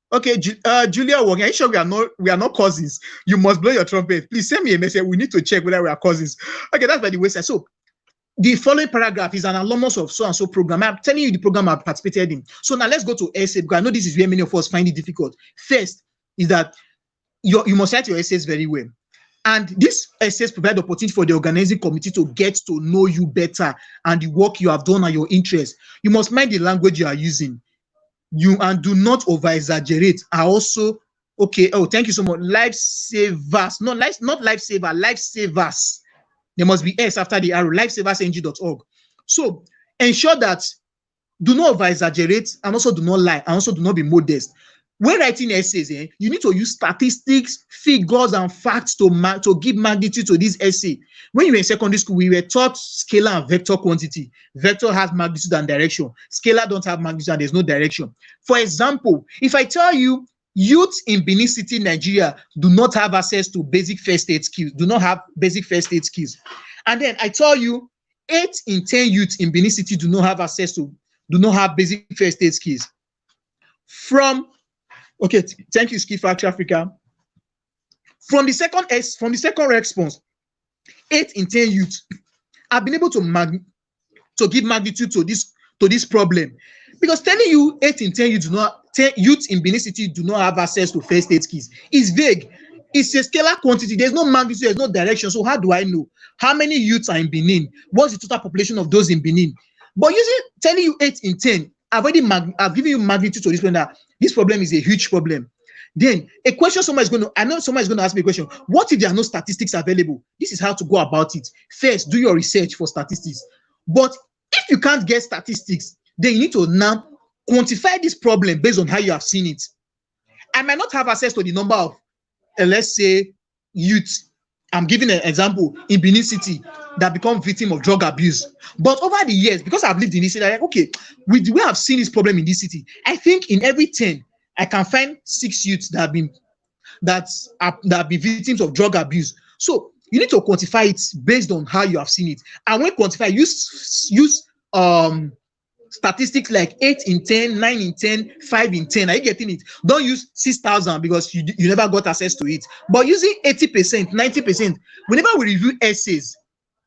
Okay, Julia Wong, are you sure we are not cousins? You must blow your trumpet. Please send me a message. We need to check whether we are cousins. Okay, that's by the wayside. So the following paragraph is an alumnus of so-and-so program. I'm telling you the program I've participated in. So now let's go to essay, because I know this is where many of us find it difficult. First is that you must write your essays very well. And this essays provide the opportunity for the organizing committee to get to know you better and the work you have done and your interests. You must mind the language you are using. And do not over exaggerate. Also Okay. Oh, thank you so much. Lifesavers. No, not lifesaver. Lifesavers. There must be S after the arrow. Lifesaversng.org. So ensure that do not over-exaggerate and also do not lie and also do not be modest. When writing essays, you need to use statistics, figures, and facts to give magnitude to this essay. When you were in secondary school, we were taught scalar and vector quantity. Vector has magnitude and direction. Scalar don't have magnitude and there's no direction. For example, if I tell you youth in Benin City, Nigeria, do not have access to basic first aid skills, do not have basic first aid skills, and then I tell you 8 in 10 youths in Benin City do not have basic first aid skills. Thank you, Ski Factory Africa. From the second response, 8 in 10 youths have been able to give magnitude to this problem, because telling you 8 in 10 youths in Benin City do not have access to first aid skills is vague. It's a scalar quantity. There's no magnitude, there's no direction. So how do I know how many youths are in Benin? What's the total population of those in Benin? But telling you 8 in 10, I've given you magnitude to this problem. That this problem is a huge problem. Then a question somebody is going to ask me a question. What if there are no statistics available? This is how to go about it. First, do your research for statistics. But if you can't get statistics, then you need to now quantify this problem based on how you have seen it. I might not have access to the number of, let's say, youth. I'm giving an example in Benin City that become victim of drug abuse. But over the years, because I've lived in this city, I'm like, okay, with the way I've seen this problem in this city, I think in every 10, I can find 6 youths that have been victims of drug abuse. So you need to quantify it based on how you have seen it. And when quantify, use statistics like 8 in 10, 9 in 10, 5 in 10. Are you getting it? Don't use 6,000 because you never got access to it. But using 80%, 90%, whenever we review essays,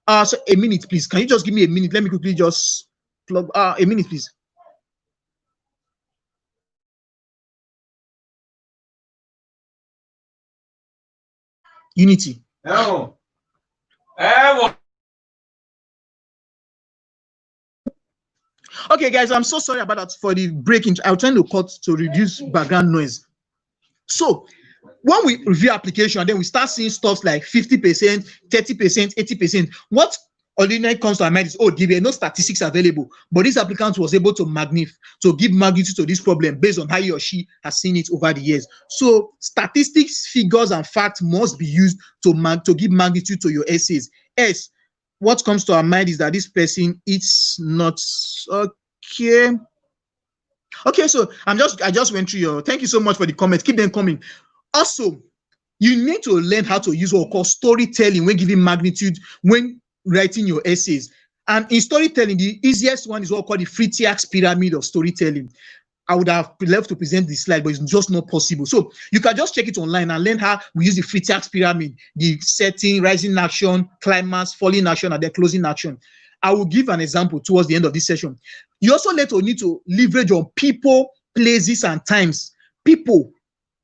so a minute, please. Can you just give me a minute? Let me quickly just plug a minute, please. Unity. Okay, guys, I'm so sorry about that for the breaking. I'm trying to cut to reduce background noise. So when we review application, then we start seeing stuff like 50%, 30%, 80%. What ordinarily comes to our mind is, oh, there were no statistics available, but this applicant was able to give magnitude to this problem based on how he or she has seen it over the years. So statistics, figures, and facts must be used to give magnitude to your essays. What comes to our mind is that this person is not okay. Okay, so I just went through your. Thank you so much for the comments. Keep them coming. Also, you need to learn how to use what we call storytelling when giving magnitude when writing your essays. And in storytelling, the easiest one is what we call the Fritiax pyramid of storytelling. I would have loved to present this slide, but it's just not possible. So you can just check it online and learn how we use the Fritiax pyramid, the setting, rising action, climax, falling action, and then closing action. I will give an example towards the end of this session. You also need to leverage on people, places, and times. People,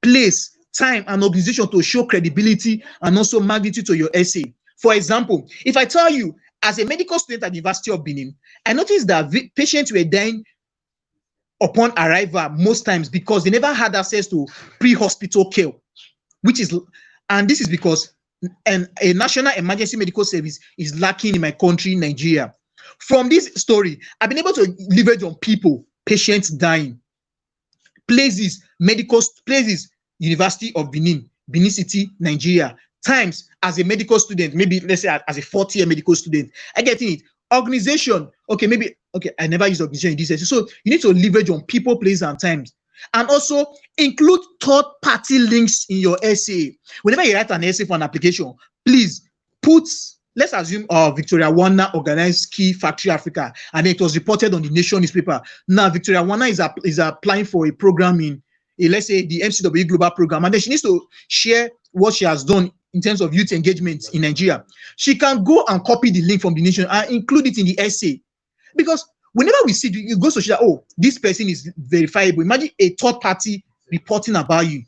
place, time, and organization to show credibility and also magnitude to your essay. For example, if I tell you, as a medical student at the University of Benin, I noticed that patients were dying upon arrival most times because they never had access to pre-hospital care, and this is because a national emergency medical service is lacking in my country, Nigeria. From this story, I've been able to leverage on people, patients dying, places, University of Benin, Benin City, Nigeria. Times, as a medical student, maybe let's say as a 4th-year medical student, I get it. Organization, I never use organization in this session. So you need to leverage on people, places, and times. And also include third-party links in your essay. Whenever you write an essay for an application, please let's assume Victoria Wana organized Ski Factory Africa, and it was reported on the Nation newspaper. Now Victoria Wana is applying for a program in, let's say, the MCW Global Program, and then she needs to share what she has done in terms of youth engagement in Nigeria. She can go and copy the link from the Nation and include it in the essay. Because whenever we see it goes to show that, oh, this person is verifiable. Imagine a third party reporting about you.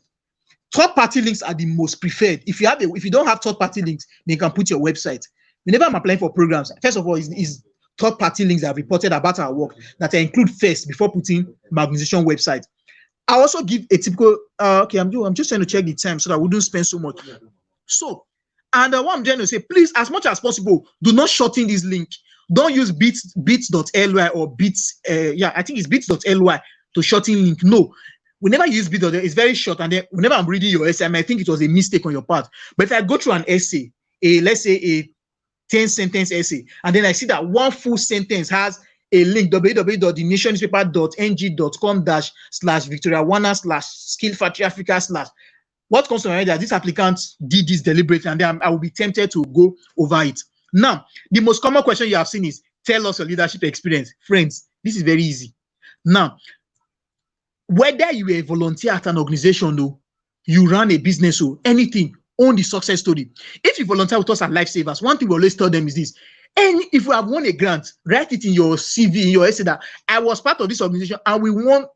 Third party links are the most preferred. If you don't have third party links, then you can put your website. Whenever I'm applying for programs, first of all, is third party links that have reported about our work that I include first before putting my organization website. I also give a typical. Okay, I'm just trying to check the time so that we don't spend so much. So, and what I'm trying to say, please, as much as possible, do not shorten this link. Don't use bits.ly or bits. Yeah, I think it's bits.ly to shorten link. No, whenever you use bit.ly, it's very short. And then whenever I'm reading your essay, I might think it was a mistake on your part. But if I go through an essay, let's say a 10-sentence essay, and then I see that one full sentence has a link, www.newshowspaper.ng.com/Victoria1/skill factory Africa/. What comes to my mind is that this applicant did this deliberately, and then I will be tempted to go over it. Now, the most common question you have seen is, tell us your leadership experience. Friends, this is very easy. Now, whether you are a volunteer at an organization, though, you run a business or anything, own the success story. If you volunteer with us at Lifesavers, one thing we always tell them is this: and if you have won a grant, write it in your CV, in your essay that I was part of this organization and we won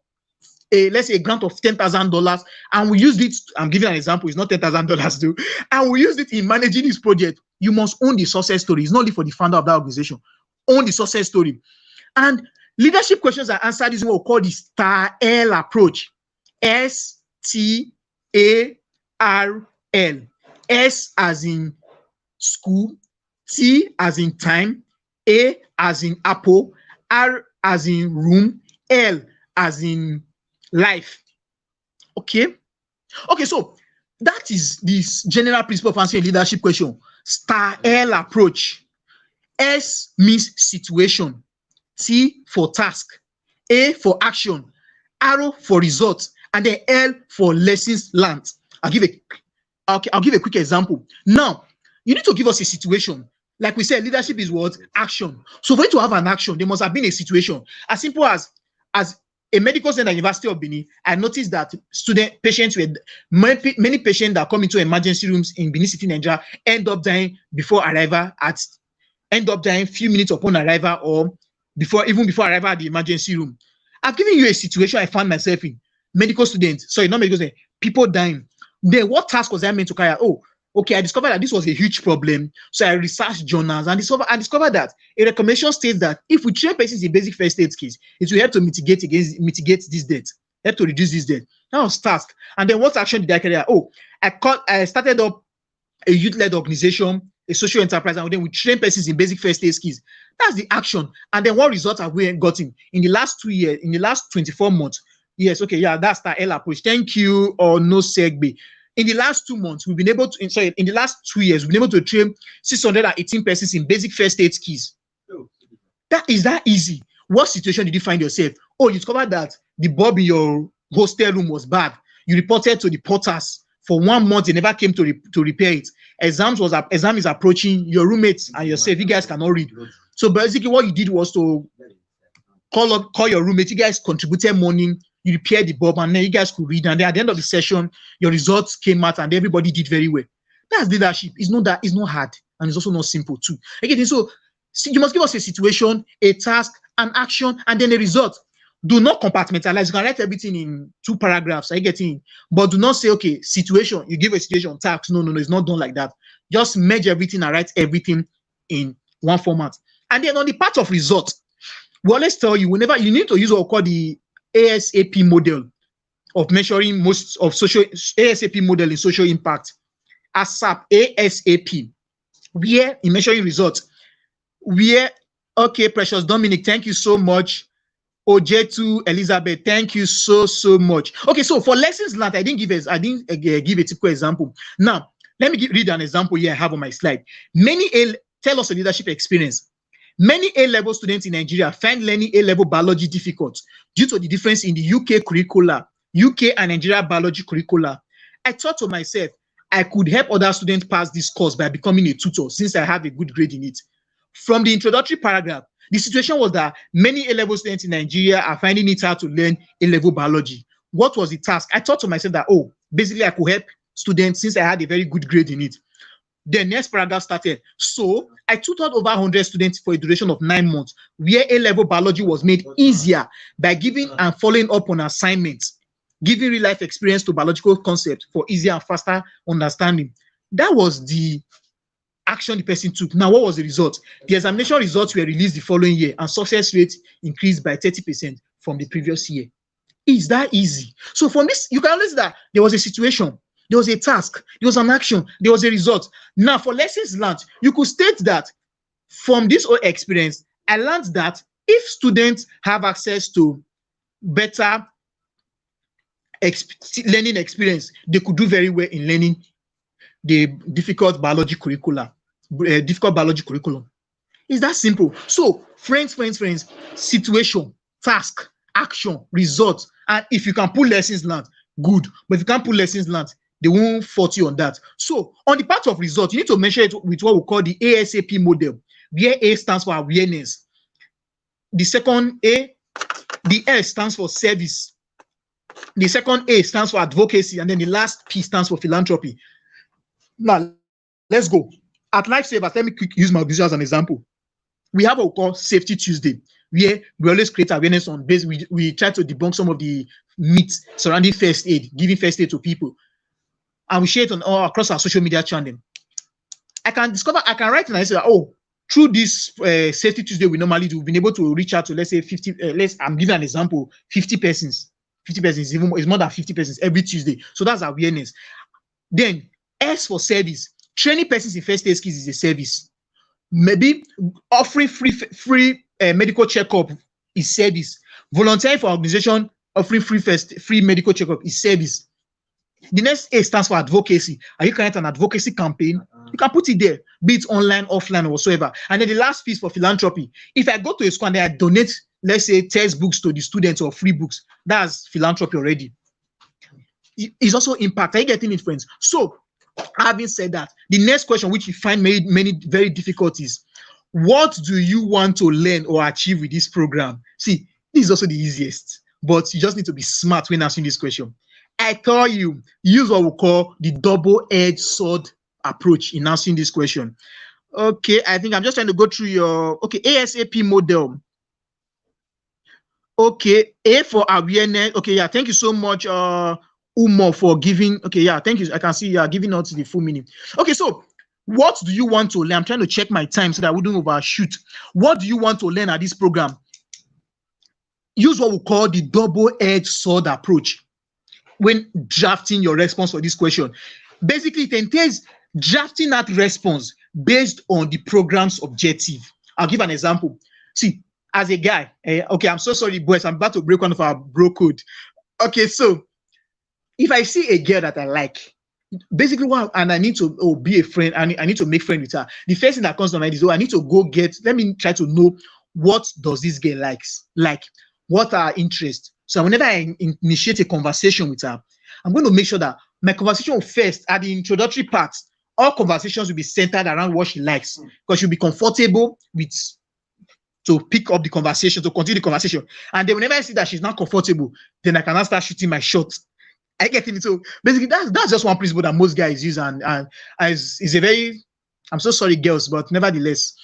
let's say a grant of $10,000, and we used it. I'm giving an example, it's not $10,000 too, and we used it in managing this project. You must own the success story. It's not only for the founder of that organization. Own the success story. And leadership questions are answered using what we call the STAR L approach. STARL. S as in school, T as in time, A as in apple, R as in room, L as in life. Okay, so that is this general principle of answering a leadership question. STAR L approach. S means situation, T for task, A for action, R for results, and then L for lessons learned. I'll give a quick example. Now, you need to give us a situation. Like we said, leadership is what? Action. So for you to have an action, there must have been a situation. As simple as a medical student at University of Benin, I noticed that patients were many patients that come into emergency rooms in Benin City, Nigeria, end up dying few minutes upon arrival, or before arrival at the emergency room. I've given you a situation I found myself in. Medical students, sorry, not medical students, people dying. Then what task was I meant to carry out? Oh, okay, I discovered that this was a huge problem. So I researched journals and discovered that a recommendation states that if we train persons in basic first aid skills, it will help to mitigate this death, help to reduce this death. That was task. And then what action did I carry out? Oh, I started up a youth-led organization, a social enterprise, and then we train persons in basic first aid skills. That's the action. And then what results have we gotten in the last 2 years, in the last 24 months? Yes, okay, yeah, that's the L approach. Thank you, or no segbe. In the last 2 months, in the last 2 years, we've been able to train 618 persons in basic first aid skills. That is that easy. What situation did you find yourself? Oh, you discovered that the bulb in your hostel room was bad. You reported to the porters. For 1 month, they never came to repair it. Exam is approaching. Your roommates and yourself, you guys cannot read. So basically, what you did was to call your roommate. You guys contributed money. You repaired the bulb, and then you guys could read. And then at the end of the session, your results came out, and everybody did very well. That's leadership. It's not hard, and it's also not simple too. Again, so you must give us a situation, a task, an action, and then a result. Do not compartmentalize. You can write everything in 2 paragraphs. Are you getting? But do not say, okay, situation. You give a situation, task. No, it's not done like that. Just merge everything and write everything in one format. And then on the part of result, we always tell you whenever you need to use what we call the ASAP model of measuring most of social ASAP model in social impact. ASAP, where in measuring results, okay, Precious Dominic, thank you so much. Ojetu Elizabeth, thank you so much. Okay, so for lessons learned, I didn't give a typical example. Now, let me read an example here I have on my slide. Tell us a leadership experience. Many A-level students in Nigeria find learning A-level biology difficult due to the difference in the UK and Nigeria biology curricula. I thought to myself, I could help other students pass this course by becoming a tutor since I have a good grade in it. From the introductory paragraph, the situation was that many A-level students in Nigeria are finding it hard to learn A-level biology. What was the task? I thought to myself that, basically I could help students since I had a very good grade in it. The next paragraph started. So I tutored over 100 students for a duration of 9 months, where A-level biology was made easier by giving and following up on assignments, giving real-life experience to biological concepts for easier and faster understanding. That was the action the person took. Now, what was the result? The examination results were released the following year, and success rate increased by 30% from the previous year. Is that easy? So from this, you can always see that there was a situation, there was a task, there was an action, there was a result. Now, for lessons learned, you could state that from this whole experience, I learned that if students have access to better learning experience, they could do very well in learning the difficult biology curriculum. It's that simple. So, friends, situation, task, action, result, and if you can put lessons learned, good. But if you can't put lessons learned, they won't fault you on that. So, on the part of result, you need to measure it with what we call the ASAP model, where A stands for awareness. The second A, the S stands for service. The second A stands for advocacy, and then the last P stands for philanthropy. Now, let's go. At Lifesavers, let me use my organization as an example. We have what we call Safety Tuesday, where we always create awareness on base. We try to debunk some of the myths surrounding first aid, giving first aid to people, and we share it on all across our social media channel. I can write and I say, oh, through this Safety Tuesday we normally do, we've been able to reach out to, let's say 50. I'm giving an example, 50 persons. 50 persons, even it's more than 50 persons every Tuesday. So that's awareness. Then S for service. Training persons in first aid skills is a service. Maybe offering free medical checkup is service. Volunteering for organization offering free medical checkup is service. The next A stands for advocacy. Are you creating an advocacy campaign? You can put it there, be it online, offline, or whatsoever. And then the last piece for philanthropy. If I go to a school and I donate, let's say, textbooks to the students or free books, that's philanthropy already. It's also impact. Are you getting it, friends? So, having said that, the next question, which you find many very difficult, is what do you want to learn or achieve with this program? See, this is also the easiest, but you just need to be smart when answering this question. I tell you, use what we call the double-edged sword approach in answering this question. Okay, I think I'm just trying to go through your ASAP model. Okay, A for awareness. Okay, yeah, thank you so much, Umo, for giving. Okay, yeah, thank you. I can see you are giving out the full meaning. Okay, so what do you want to learn? I'm trying to check my time so that I wouldn't overshoot. What do you want to learn at this program? Use what we call the double-edged sword approach when drafting your response for this question. Basically, it entails drafting that response based on the program's objective. I'll give an example. See, as a guy, okay, I'm so sorry, boys, I'm about to break one of our bro code. Okay, so if I see a girl that I like, basically and I need to be a friend, I need to make friends with her, the first thing that comes to mind is, I need to go let me try to know what does this girl likes, like what are her interests. So whenever I initiate a conversation with her, I'm going to make sure that my conversation first, at the introductory part, all conversations will be centered around what she likes, because she'll be comfortable to pick up the conversation, to continue the conversation. And then whenever I see that she's not comfortable, then I can now start shooting my shot. I get it. So basically, that's just one principle that most guys use, and is a very, I'm so sorry, girls, but nevertheless.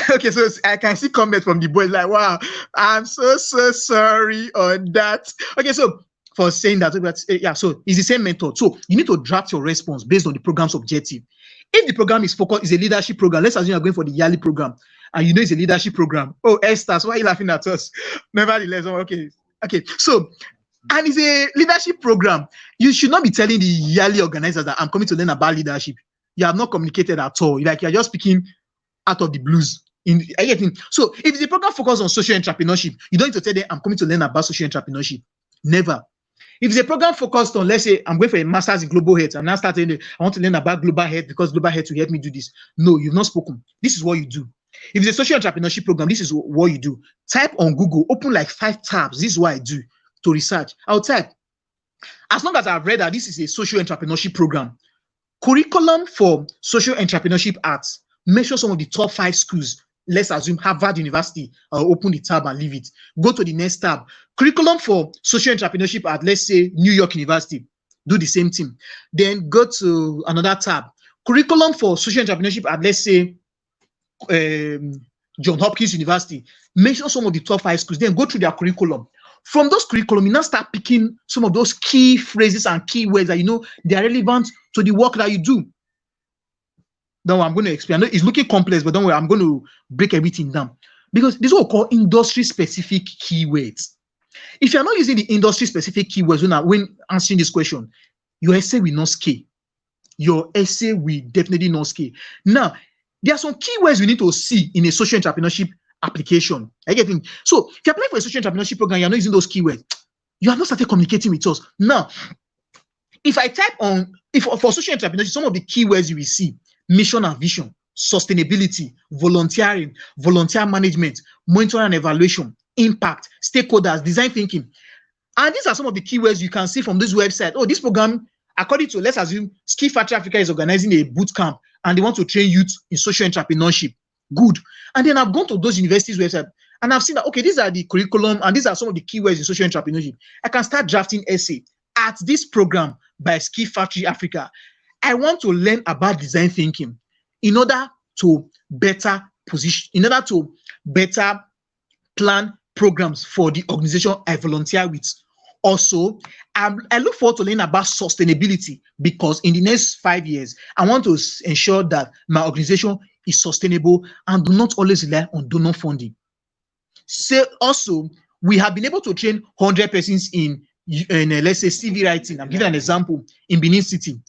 Okay, so I can see comments from the boys like, wow, I'm so sorry on that. Okay, so for saying that, yeah, so it's the same method. So you need to draft your response based on the program's objective. If the program is focused, is a leadership program, let's assume you're going for the yearly program, and you know it's a leadership program. Oh, Esther, so why are you laughing at us? Nevertheless, okay. So, and it's a leadership program. You should not be telling the yearly organizers that I'm coming to learn about leadership. You have not communicated at all. Like, you're just speaking out of the blues. So if the program focuses on social entrepreneurship, you don't need to tell them I'm coming to learn about social entrepreneurship. Never. If the program focused on, let's say, I'm going for a master's in global health, I'm now starting, I want to learn about global health because global health will help me do this. No, you've not spoken. This is what you do. If it's a social entrepreneurship program, this is what you do. Type on Google, open like 5 tabs. This is what I do to research. I'll type. As long as I've read that this is a social entrepreneurship program, curriculum for social entrepreneurship arts, mention some of the top 5 schools. Let's assume Harvard University. Open the tab and leave it. Go to the next tab. Curriculum for social entrepreneurship at, let's say, New York University. Do the same thing. Then go to another tab. Curriculum for social entrepreneurship at, let's say, Johns Hopkins University. Mention some of the top 5 schools. Then go through their curriculum. From those curriculum, you now start picking some of those key phrases and key words that you know they are relevant to the work that you do. Don't worry, I'm going to explain. I know it's looking complex, but don't worry, I'm going to break everything down. Because this is what we call industry-specific keywords. If you're not using the industry-specific keywords when answering this question, your essay will not scale. Your essay will definitely not scale. Now, there are some keywords we need to see in a social entrepreneurship application. I get it. So if you apply for a social entrepreneurship program, you're not using those keywords, you have not started communicating with us. Now, if I type on, for social entrepreneurship, some of the keywords you will see: mission and vision, sustainability, volunteering, volunteer management, monitoring and evaluation, impact, stakeholders, design thinking. And these are some of the keywords you can see from this website. Oh, this program, according to, let's assume, Ski Factory Africa is organizing a boot camp and they want to train youth in social entrepreneurship. Good. And then I've gone to those universities' website and I've seen that, okay, these are the curriculum and these are some of the keywords in social entrepreneurship. I can start drafting essay at this program by Ski Factory Africa. I want to learn about design thinking in order to better position, in order to better plan programs for the organization I volunteer with. Also, I look forward to learning about sustainability because in the next 5 years, I want to ensure that my organization is sustainable and do not always rely on donor funding. So also, we have been able to train 100 persons in let's say CV writing. I'm giving an example in Benin City.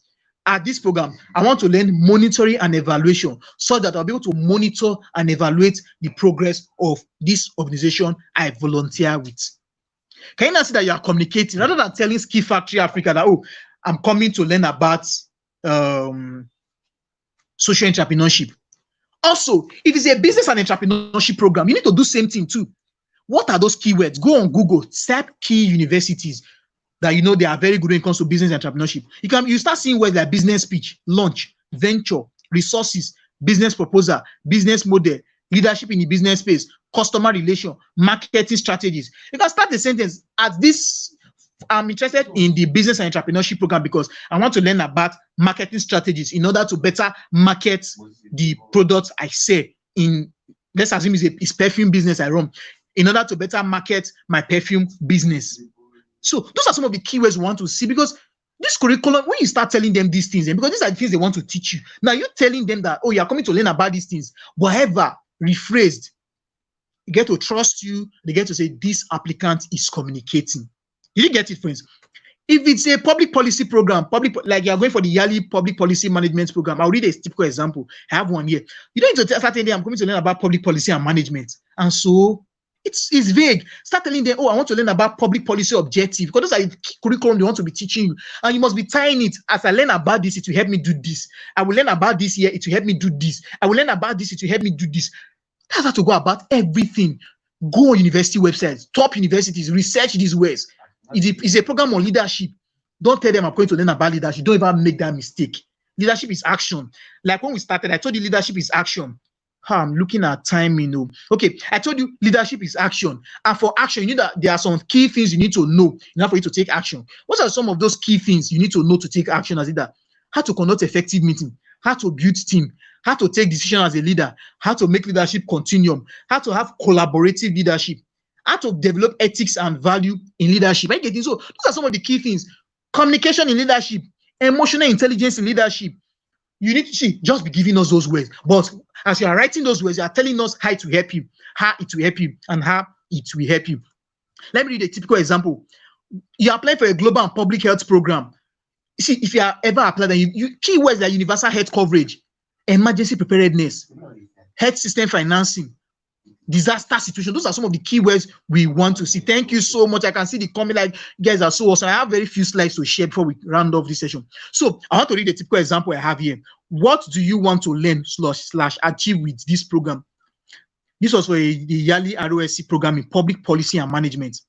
At this program, I want to learn monitoring and evaluation so that I'll be able to monitor and evaluate the progress of this organization I volunteer with. Can you now see that you are communicating rather than telling Ski Factory Africa that, oh, I'm coming to learn about social entrepreneurship? Also, if it's a business and entrepreneurship program, you need to do same thing too. What are those keywords? Go on Google, type key universities that you know they are very good when it comes to business and entrepreneurship. You start seeing words like business pitch, launch, venture, resources, business proposal, business model, leadership in the business space, customer relation, marketing strategies. You can start the sentence at this. I'm interested in the business and entrepreneurship program because I want to learn about marketing strategies in order to better market the products I sell in, let's assume it's perfume business I run, in order to better market my perfume business. So those are some of the keywords we want to see because this curriculum, when you start telling them these things, because these are the things they want to teach you. Now you're telling them that, oh, you're coming to learn about these things. Whatever, rephrased, you get to trust you. They get to say, this applicant is communicating. Did you get it, friends? If it's a public policy program, like you're going for the yearly public policy management program, I'll read a typical example. I have one here. You don't need to start telling them, I'm coming to learn about public policy and management. And so it's vague. Start telling them, oh, I want to learn about public policy objective, because those are the curriculum they want to be teaching you. And you must be tying it. As I learn about this, it will help me do this. I will learn about this here, it will help me do this. I will learn about this, it will help me do this. That's how to go about everything. Go on university websites, top universities, research these words. It's a program on leadership. Don't tell them I'm going to learn about leadership. Don't ever make that mistake. Leadership is action. Like when we started, I told you leadership is action. I'm looking at time, you know. Okay, I told you leadership is action. And for action, you need that there are some key things you need to know in order for you to take action. What are some of those key things you need to know to take action as a leader? How to conduct effective meeting, how to build team, how to take decision as a leader, how to make leadership continuum, how to have collaborative leadership, how to develop ethics and value in leadership. So those are some of the key things. Communication in leadership, emotional intelligence in leadership. You need to just be giving us those words. But as you are writing those words, you are telling us how it will help you, how it will help you, and how it will help you. Let me read a typical example. You apply for a global and public health program. You see, if you are ever applied, keywords like universal health coverage, emergency preparedness, health system financing, disaster situation. Those are some of the keywords we want to see. Thank you so much. I can see the comment, like, you guys are so awesome. I have very few slides to share before we round off this session. So I want to read a typical example I have here. What do you want to learn / achieve with this program? This was for the yearly ROSC program in public policy and management.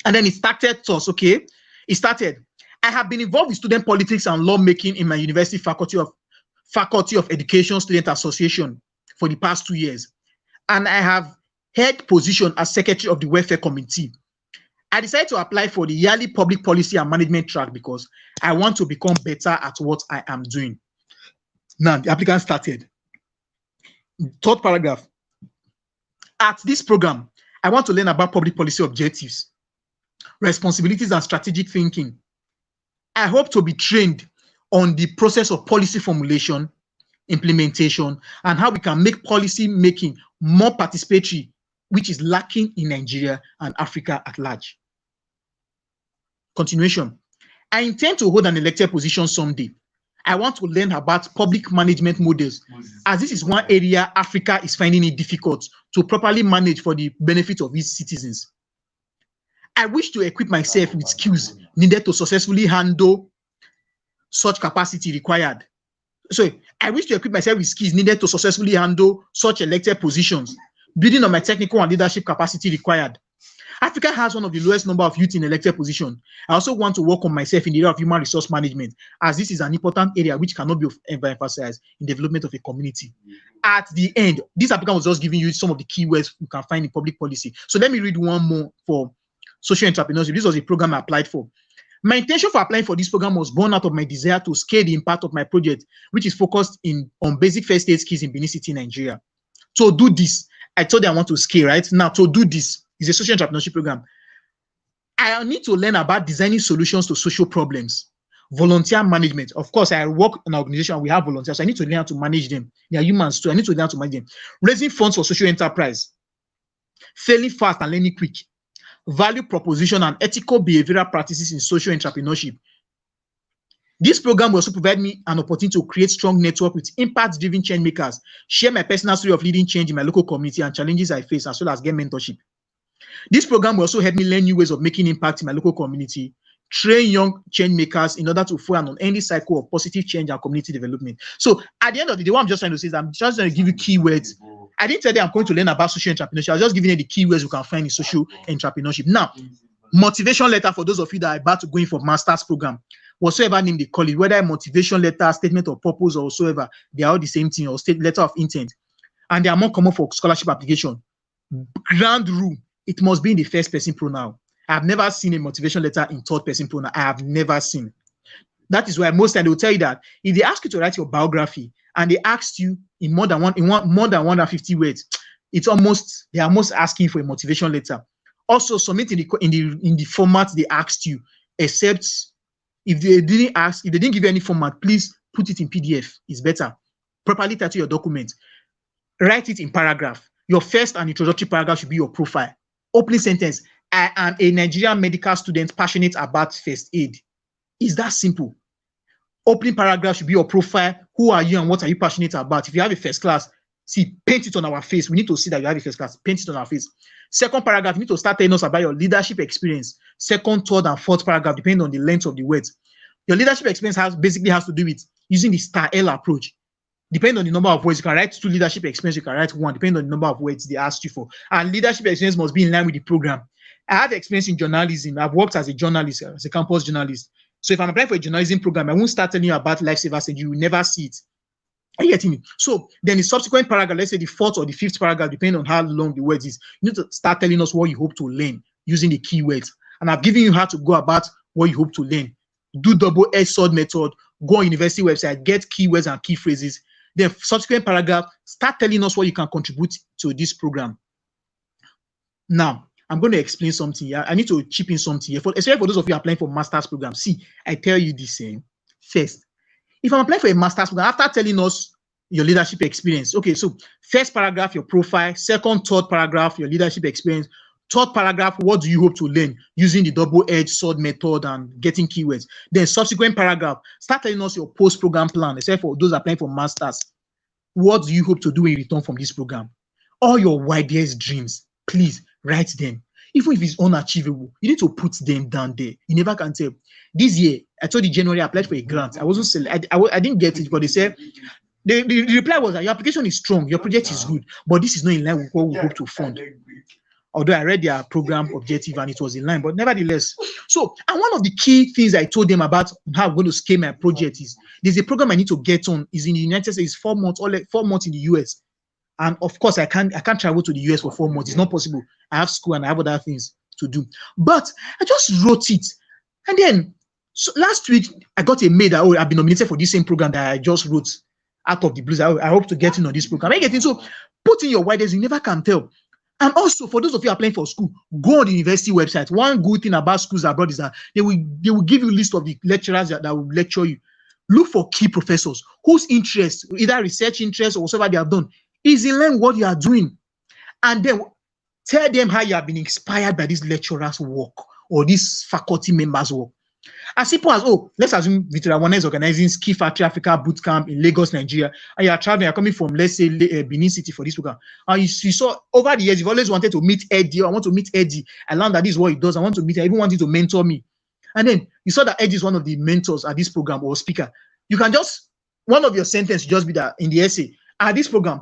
And then it started to us, okay? It started. I have been involved with student politics and lawmaking in my university faculty of Education Student Association for the past 2 years. And I have held position as secretary of the welfare committee. I decided to apply for the yearly public policy and management track because I want to become better at what I am doing. Now, the applicant started. Third paragraph. At this program, I want to learn about public policy objectives, responsibilities, and strategic thinking. I hope to be trained on the process of policy formulation, implementation, and how we can make policy making more participatory, which is lacking in Nigeria and Africa at large. Continuation. I intend to hold an elected position someday. I want to learn about public management models, as this is one area Africa is finding it difficult to properly manage for the benefit of its citizens. I wish to equip myself with skills needed to successfully handle such capacity required. So I wish to equip myself with skills needed to successfully handle such elected positions, building on my technical and leadership capacity required. Africa has one of the lowest number of youth in elected position. I also want to work on myself in the area of human resource management, as this is an important area which cannot be emphasized in development of a community. At the end, this applicant was just giving you some of the keywords you can find in public policy. So let me read one more for social entrepreneurship. This was a program I applied for. My intention for applying for this program was born out of my desire to scale the impact of my project, which is focused on basic first aid skills in Benin City, Nigeria. To do this, I told them I want to scale, right? Now, to do this is a social entrepreneurship program. I need to learn about designing solutions to social problems, volunteer management. Of course, I work in an organization, we have volunteers, so I need to learn how to manage them. They are humans too, I need to learn how to manage them. Raising funds for social enterprise, failing fast and learning quick, value proposition and ethical behavioral practices in social entrepreneurship. This program will also provide me an opportunity to create strong network with impact-driven change makers, share my personal story of leading change in my local community and challenges I face, as well as get mentorship. This program will also help me learn new ways of making impact in my local community, train young change makers in order to follow an unending cycle of positive change and community development. So at the end of the day, what I'm just trying to say is I'm just going to give you keywords. I didn't tell them I'm going to learn about social entrepreneurship. I was just giving you the keywords you can find in social entrepreneurship. Now, motivation letter for those of you that are about to go in for master's program, whatsoever name they call it, whether a motivation letter, statement of purpose, or whatsoever, they are all the same thing, or state letter of intent. And they are more common for scholarship application. Grand rule, it must be in the first person pronoun. I have never seen a motivation letter in third person pronoun. I have never seen. That is why most times they will tell you that if they ask you to write your biography and they asked you in more than 150 words, it's almost, they are almost asking for a motivation letter. Also submit in the format they asked you, except if they didn't give you any format, please put it in PDF. It's better. Properly title your document. Write it in paragraph. Your first and introductory paragraph should be your profile. Opening sentence: I am a Nigerian medical student passionate about first aid. Is that simple? Opening paragraph should be your profile. Who are you and what are you passionate about? If you have a first class, see, paint it on our face. We need to see that you have a first class. Paint it on our face. Second paragraph, you need to start telling us about your leadership experience. Second, third, and fourth paragraph, depending on the length of the words. Your leadership experience basically has to do with using the star L approach. Depending on the number of words, you can write 2 leadership experience, you can write 1, depending on the number of words they asked you for. And leadership experience must be in line with the program. I have experience in journalism. I've worked as a journalist, as a campus journalist. So if I'm applying for a journalism program, I won't start telling you about lifesavers and you will never see it. Are you getting me? So then the subsequent paragraph, let's say the 4th or the 5th paragraph, depending on how long the words is, you need to start telling us what you hope to learn using the keywords. And I've given you how to go about what you hope to learn. Do double-edged sword method, go on university website, get keywords and key phrases. Then subsequent paragraph, start telling us what you can contribute to this program. Now, I'm going to explain something here. I need to chip in something here, especially for those of you applying for master's program. See, I tell you the same. First, if I'm applying for a master's program, after telling us your leadership experience, okay, so first paragraph, your profile. Second, third paragraph, your leadership experience. Third paragraph, what do you hope to learn using the double-edged sword method and getting keywords? Then subsequent paragraph, start telling us your post-program plan, except for those applying for masters. What do you hope to do in return from this program? All your wildest dreams, please write them. Even if it's unachievable, you need to put them down there. You never can tell. This year, I told you January, I applied for a grant. I didn't get it, because they said, the reply was that your application is strong, your project is good, but this is not in line with what we hope to fund. Although I read their program objective and it was in line, but nevertheless. So, and one of the key things I told them about how I'm going to scale my project is, there's a program I need to get on, is in the United States, 4 months, or like 4 months in the US. And of course, I can't travel to the US for 4 months. It's not possible. I have school and I have other things to do. But I just wrote it. And then, so last week, I got a mail that, oh, I've been nominated for this same program that I just wrote out of the blues. I hope to get in on this program. I get in. So put in your widest, you never can tell. And also, for those of you applying for school, go on the university website. One good thing about schools abroad is that they will give you a list of the lecturers that will lecture you. Look for key professors whose interest, either research interest or whatever they have done, is in line with what you are doing. And then tell them how you have been inspired by these lecturers' work. or these faculty members work. As simple as, oh, let's assume Victoria Wana is organizing Ski Factory Africa Bootcamp in Lagos, Nigeria, and you are traveling, you're coming from, let's say, Benin City for this program. And you saw over the years, you've always wanted to meet Eddy. I want to meet Eddy. I learned that this is what he does. I want to meet him. I even wanted to mentor me. And then you saw that Eddy is one of the mentors at this program or speaker. You can just, one of your sentences just be that in the essay, at this program,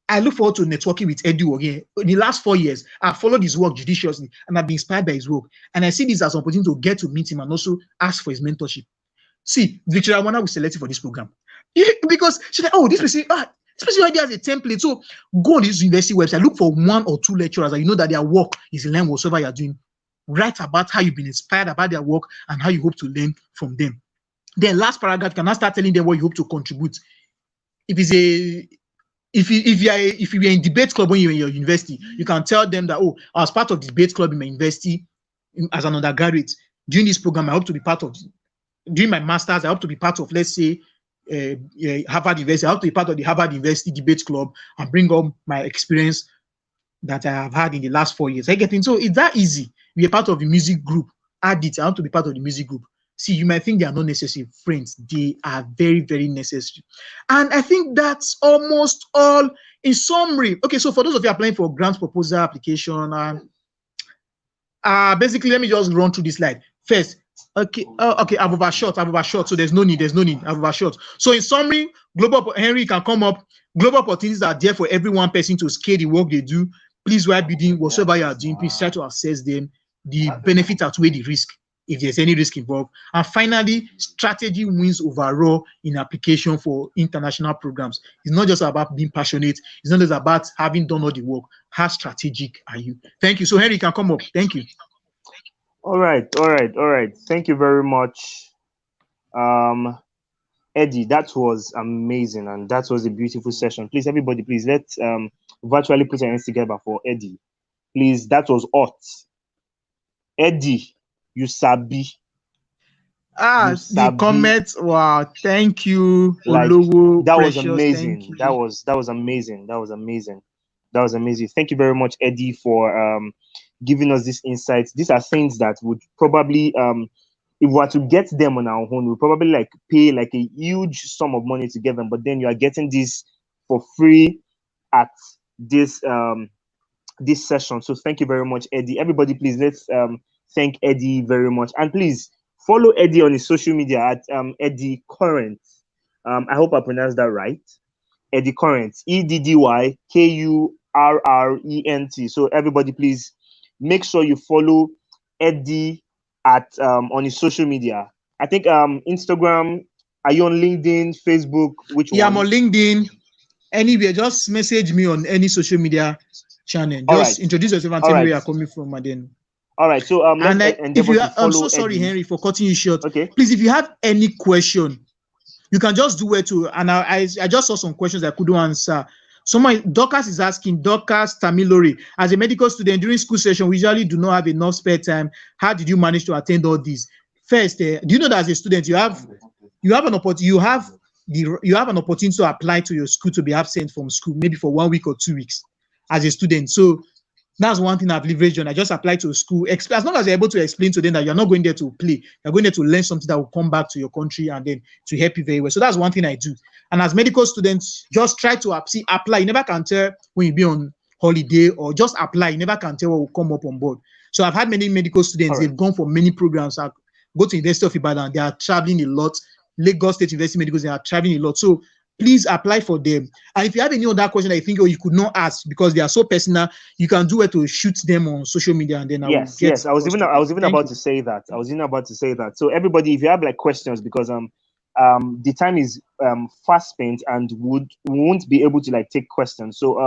I look forward to networking with Eddy again. In the last 4 years, I've followed his work judiciously and I've been inspired by his work. And I see this as an opportunity to get to meet him and also ask for his mentorship. See, Victoria Wana was selected for this program. Because she's like, oh, this person already has a template. So go on this university website, look for 1 or 2 lecturers that you know that their work is in line with whatever you're doing. Write about how you've been inspired about their work and how you hope to learn from them. Then last paragraph, you can now start telling them what you hope to contribute. If you're in debate club when you're in your university, you can tell them that, oh, as part of the debate club in my university, as an undergraduate, during this program, I hope to be part of, during my master's, I hope to be part of, let's say, Harvard University. I hope to be part of the Harvard University debate club and bring up my experience that I have had in the last 4 years. I get in. So it's that easy. Be a part of the music group. Add it. I want to be part of the music group. See, you might think they are not necessary. Friends, they are very, very necessary. And I think that's almost all in summary. Okay, so for those of you applying for grant proposal application, basically, let me just run through this slide. First, okay, I've overshot. So there's no need, I've overshot. So in summary, Henry can come up. Global opportunities are there for every one person to scale the work they do. Please, while bidding, whatsoever you are doing, please try to assess them. The benefit outweigh the risk, if there's any risk involved. And finally, strategy wins overall in application for international programs. It's not just about being passionate. It's not just about having done all the work. How strategic are you? Thank you. So Henry, you can come up. Thank you. All right. Thank you very much, Eddy. That was amazing, and that was a beautiful session. Please, everybody, please let's virtually put our hands together for Eddy. Please, that was hot. Eddy, you sabi. The comments. Wow, thank you. Like, Olowo, that Precious, was amazing. thank you. That was amazing. Thank you very much, Eddy, for giving us these insights. These are things that would probably if we were to get them on our own, we'll probably like pay like a huge sum of money to get them, but then you are getting this for free at this this session. So thank you very much, Eddy. Everybody, please let's thank Eddy very much, and please follow Eddy on his social media at Eddy Kurrent. I hope I pronounced that right. Eddy Kurrent, EDDY KURRENT. So everybody, please make sure you follow Eddy at on his social media. I think Instagram. Are you on LinkedIn, Facebook? Which one? Yeah, I'm on LinkedIn. Anywhere, just message me on any social media channel. Just introduce yourself and tell me where you're coming from, and then. All right. So if you I'm so sorry, Henry, for cutting you short. Okay. Please, if you have any question, you can just do it to. And I just saw some questions I couldn't answer. Someone, Dorcas is asking, Dorcas Tamilori, as a medical student during school session, we usually do not have enough spare time. How did you manage to attend all these? First, do you know that as a student, you have an opportunity to apply to your school to be absent from school, maybe for 1 week or 2 weeks as a student. So that's one thing I've leveraged on. I just apply to a school. As long as you're able to explain to them that you're not going there to play, you're going there to learn something that will come back to your country and then to help you very well. So that's one thing I do. And as medical students, just try to apply. You never can tell when you be on holiday, or just apply. You never can tell what will come up on board. So I've had many medical students. They've gone for many programs. I go to University of Ibadan. They are traveling a lot. Lagos State University Medical, they are traveling a lot. So please apply for them. And if you have any other question that you think, you could not ask because they are so personal, you can do it to shoot them on social media, and then I was even about to say that. So everybody, if you have like questions, because the time is fast spent and we won't be able to like take questions. So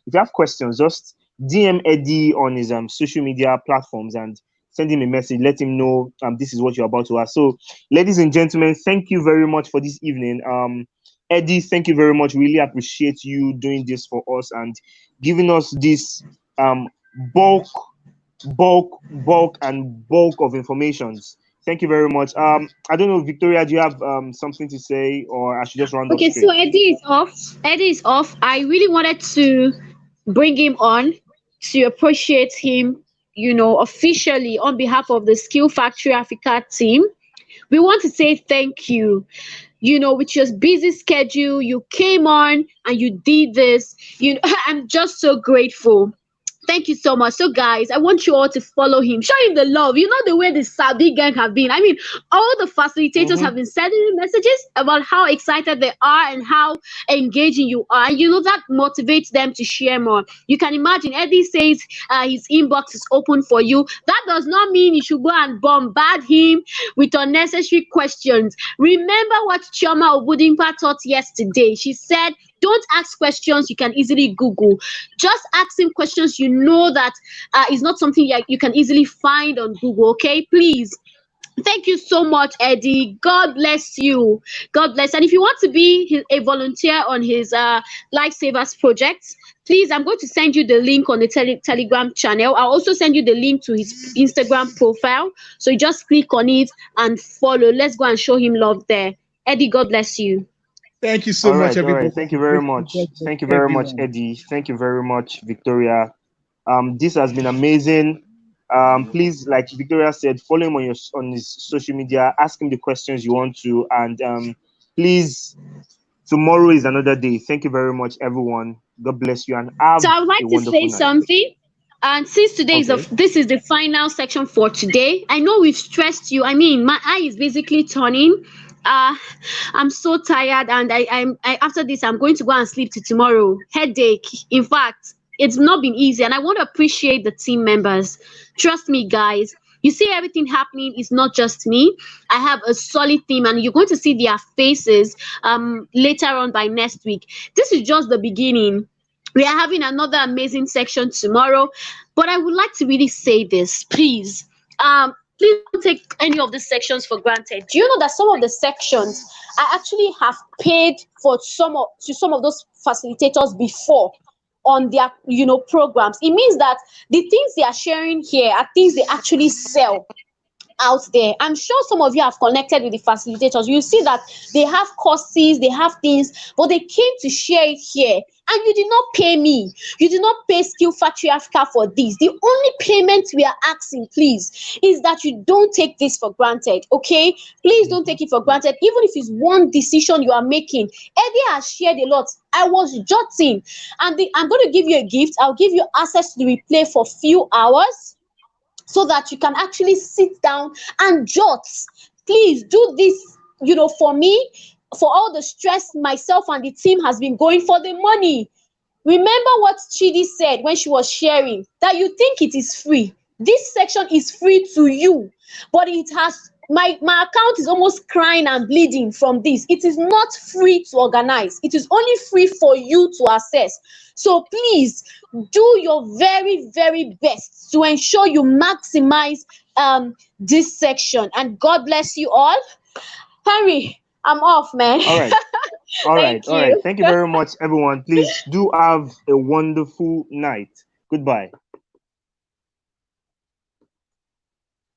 if you have questions, just DM Eddy on his social media platforms and send him a message. Let him know this is what you're about to ask. So, ladies and gentlemen, thank you very much for this evening. Eddy, thank you very much. Really appreciate you doing this for us and giving us this bulk of informations. Thank you very much. I don't know, Victoria, do you have something to say, or I should just round up? Okay, so Eddy is off. I really wanted to bring him on to appreciate him, officially on behalf of the Skill Factory Africa team, we want to say thank you. With your busy schedule, you came on and you did this. I'm just so grateful. Thank you so much. So, guys, I want you all to follow him. Show him the love. You know the way the Sabi gang have been. I mean, all the facilitators have Mm-hmm. been sending me messages about how excited they are and how engaging you are. And that motivates them to share more. You can imagine Eddie says his inbox is open for you. That does not mean you should go and bombard him with unnecessary questions. Remember what Chioma Obudimpa taught yesterday. She said, don't ask questions you can easily Google. Just ask him questions that is not something you can easily find on Google. Okay, please. Thank you so much, Eddie. God bless you. God bless. And if you want to be a volunteer on his Lifesavers project, please, I'm going to send you the link on the Telegram channel. I'll also send you the link to his Instagram profile. So you just click on it and follow. Let's go and show him love there. Eddie, God bless you. Thank you so All much, right, all everybody. right. Thank you I'm very grateful. much. God bless Thank you very much, everyone. Eddie. Thank you very much, Victoria. This has been amazing. Please, like Victoria said, follow him on his social media. Ask him the questions you want to, and please, tomorrow is another day. Thank you very much, everyone. God bless you, and So have I would a like to say wonderful night. something. And since today Okay. this is the final section for today, I know we've stressed you. I mean, my eye is basically turning. Uh, I'm so tired, and after this, I'm going to go and sleep till tomorrow. Headache. In fact, it's not been easy, and I want to appreciate the team members. Trust me, guys. You see, everything happening is not just me. I have a solid team, and you're going to see their faces later on by next week. This is just the beginning. We are having another amazing section tomorrow, but I would like to really say this, please. Please don't take any of these sections for granted. Do you know that some of the sections I actually have paid for some of those facilitators before on their programs? It means that the things they are sharing here are things they actually sell out there. I'm sure some of you have connected with the facilitators. You see that they have courses, they have things, but they came to share it here. And you did not pay me. You did not pay Skill Factory Africa for this. The only payment we are asking, please, is that you don't take this for granted. Okay? Please don't take it for granted. Even if it's one decision you are making. Eddie has shared a lot. I was jotting. And I'm going to give you a gift. I'll give you access to the replay for a few hours, so that you can actually sit down and jot. Please do this, for me, for all the stress myself and the team has been going for the money. Remember what Chidi said when she was sharing, that you think it is free. This section is free to you, but it has my account is almost crying and bleeding from this. It is not free to organize. It is only free for you to access. So please do your very, very best to ensure you maximize this section. And God bless you all. Henry, I'm off, man. All right. All right. Thank All right. you. Thank you very much, everyone. Please do have a wonderful night. Goodbye.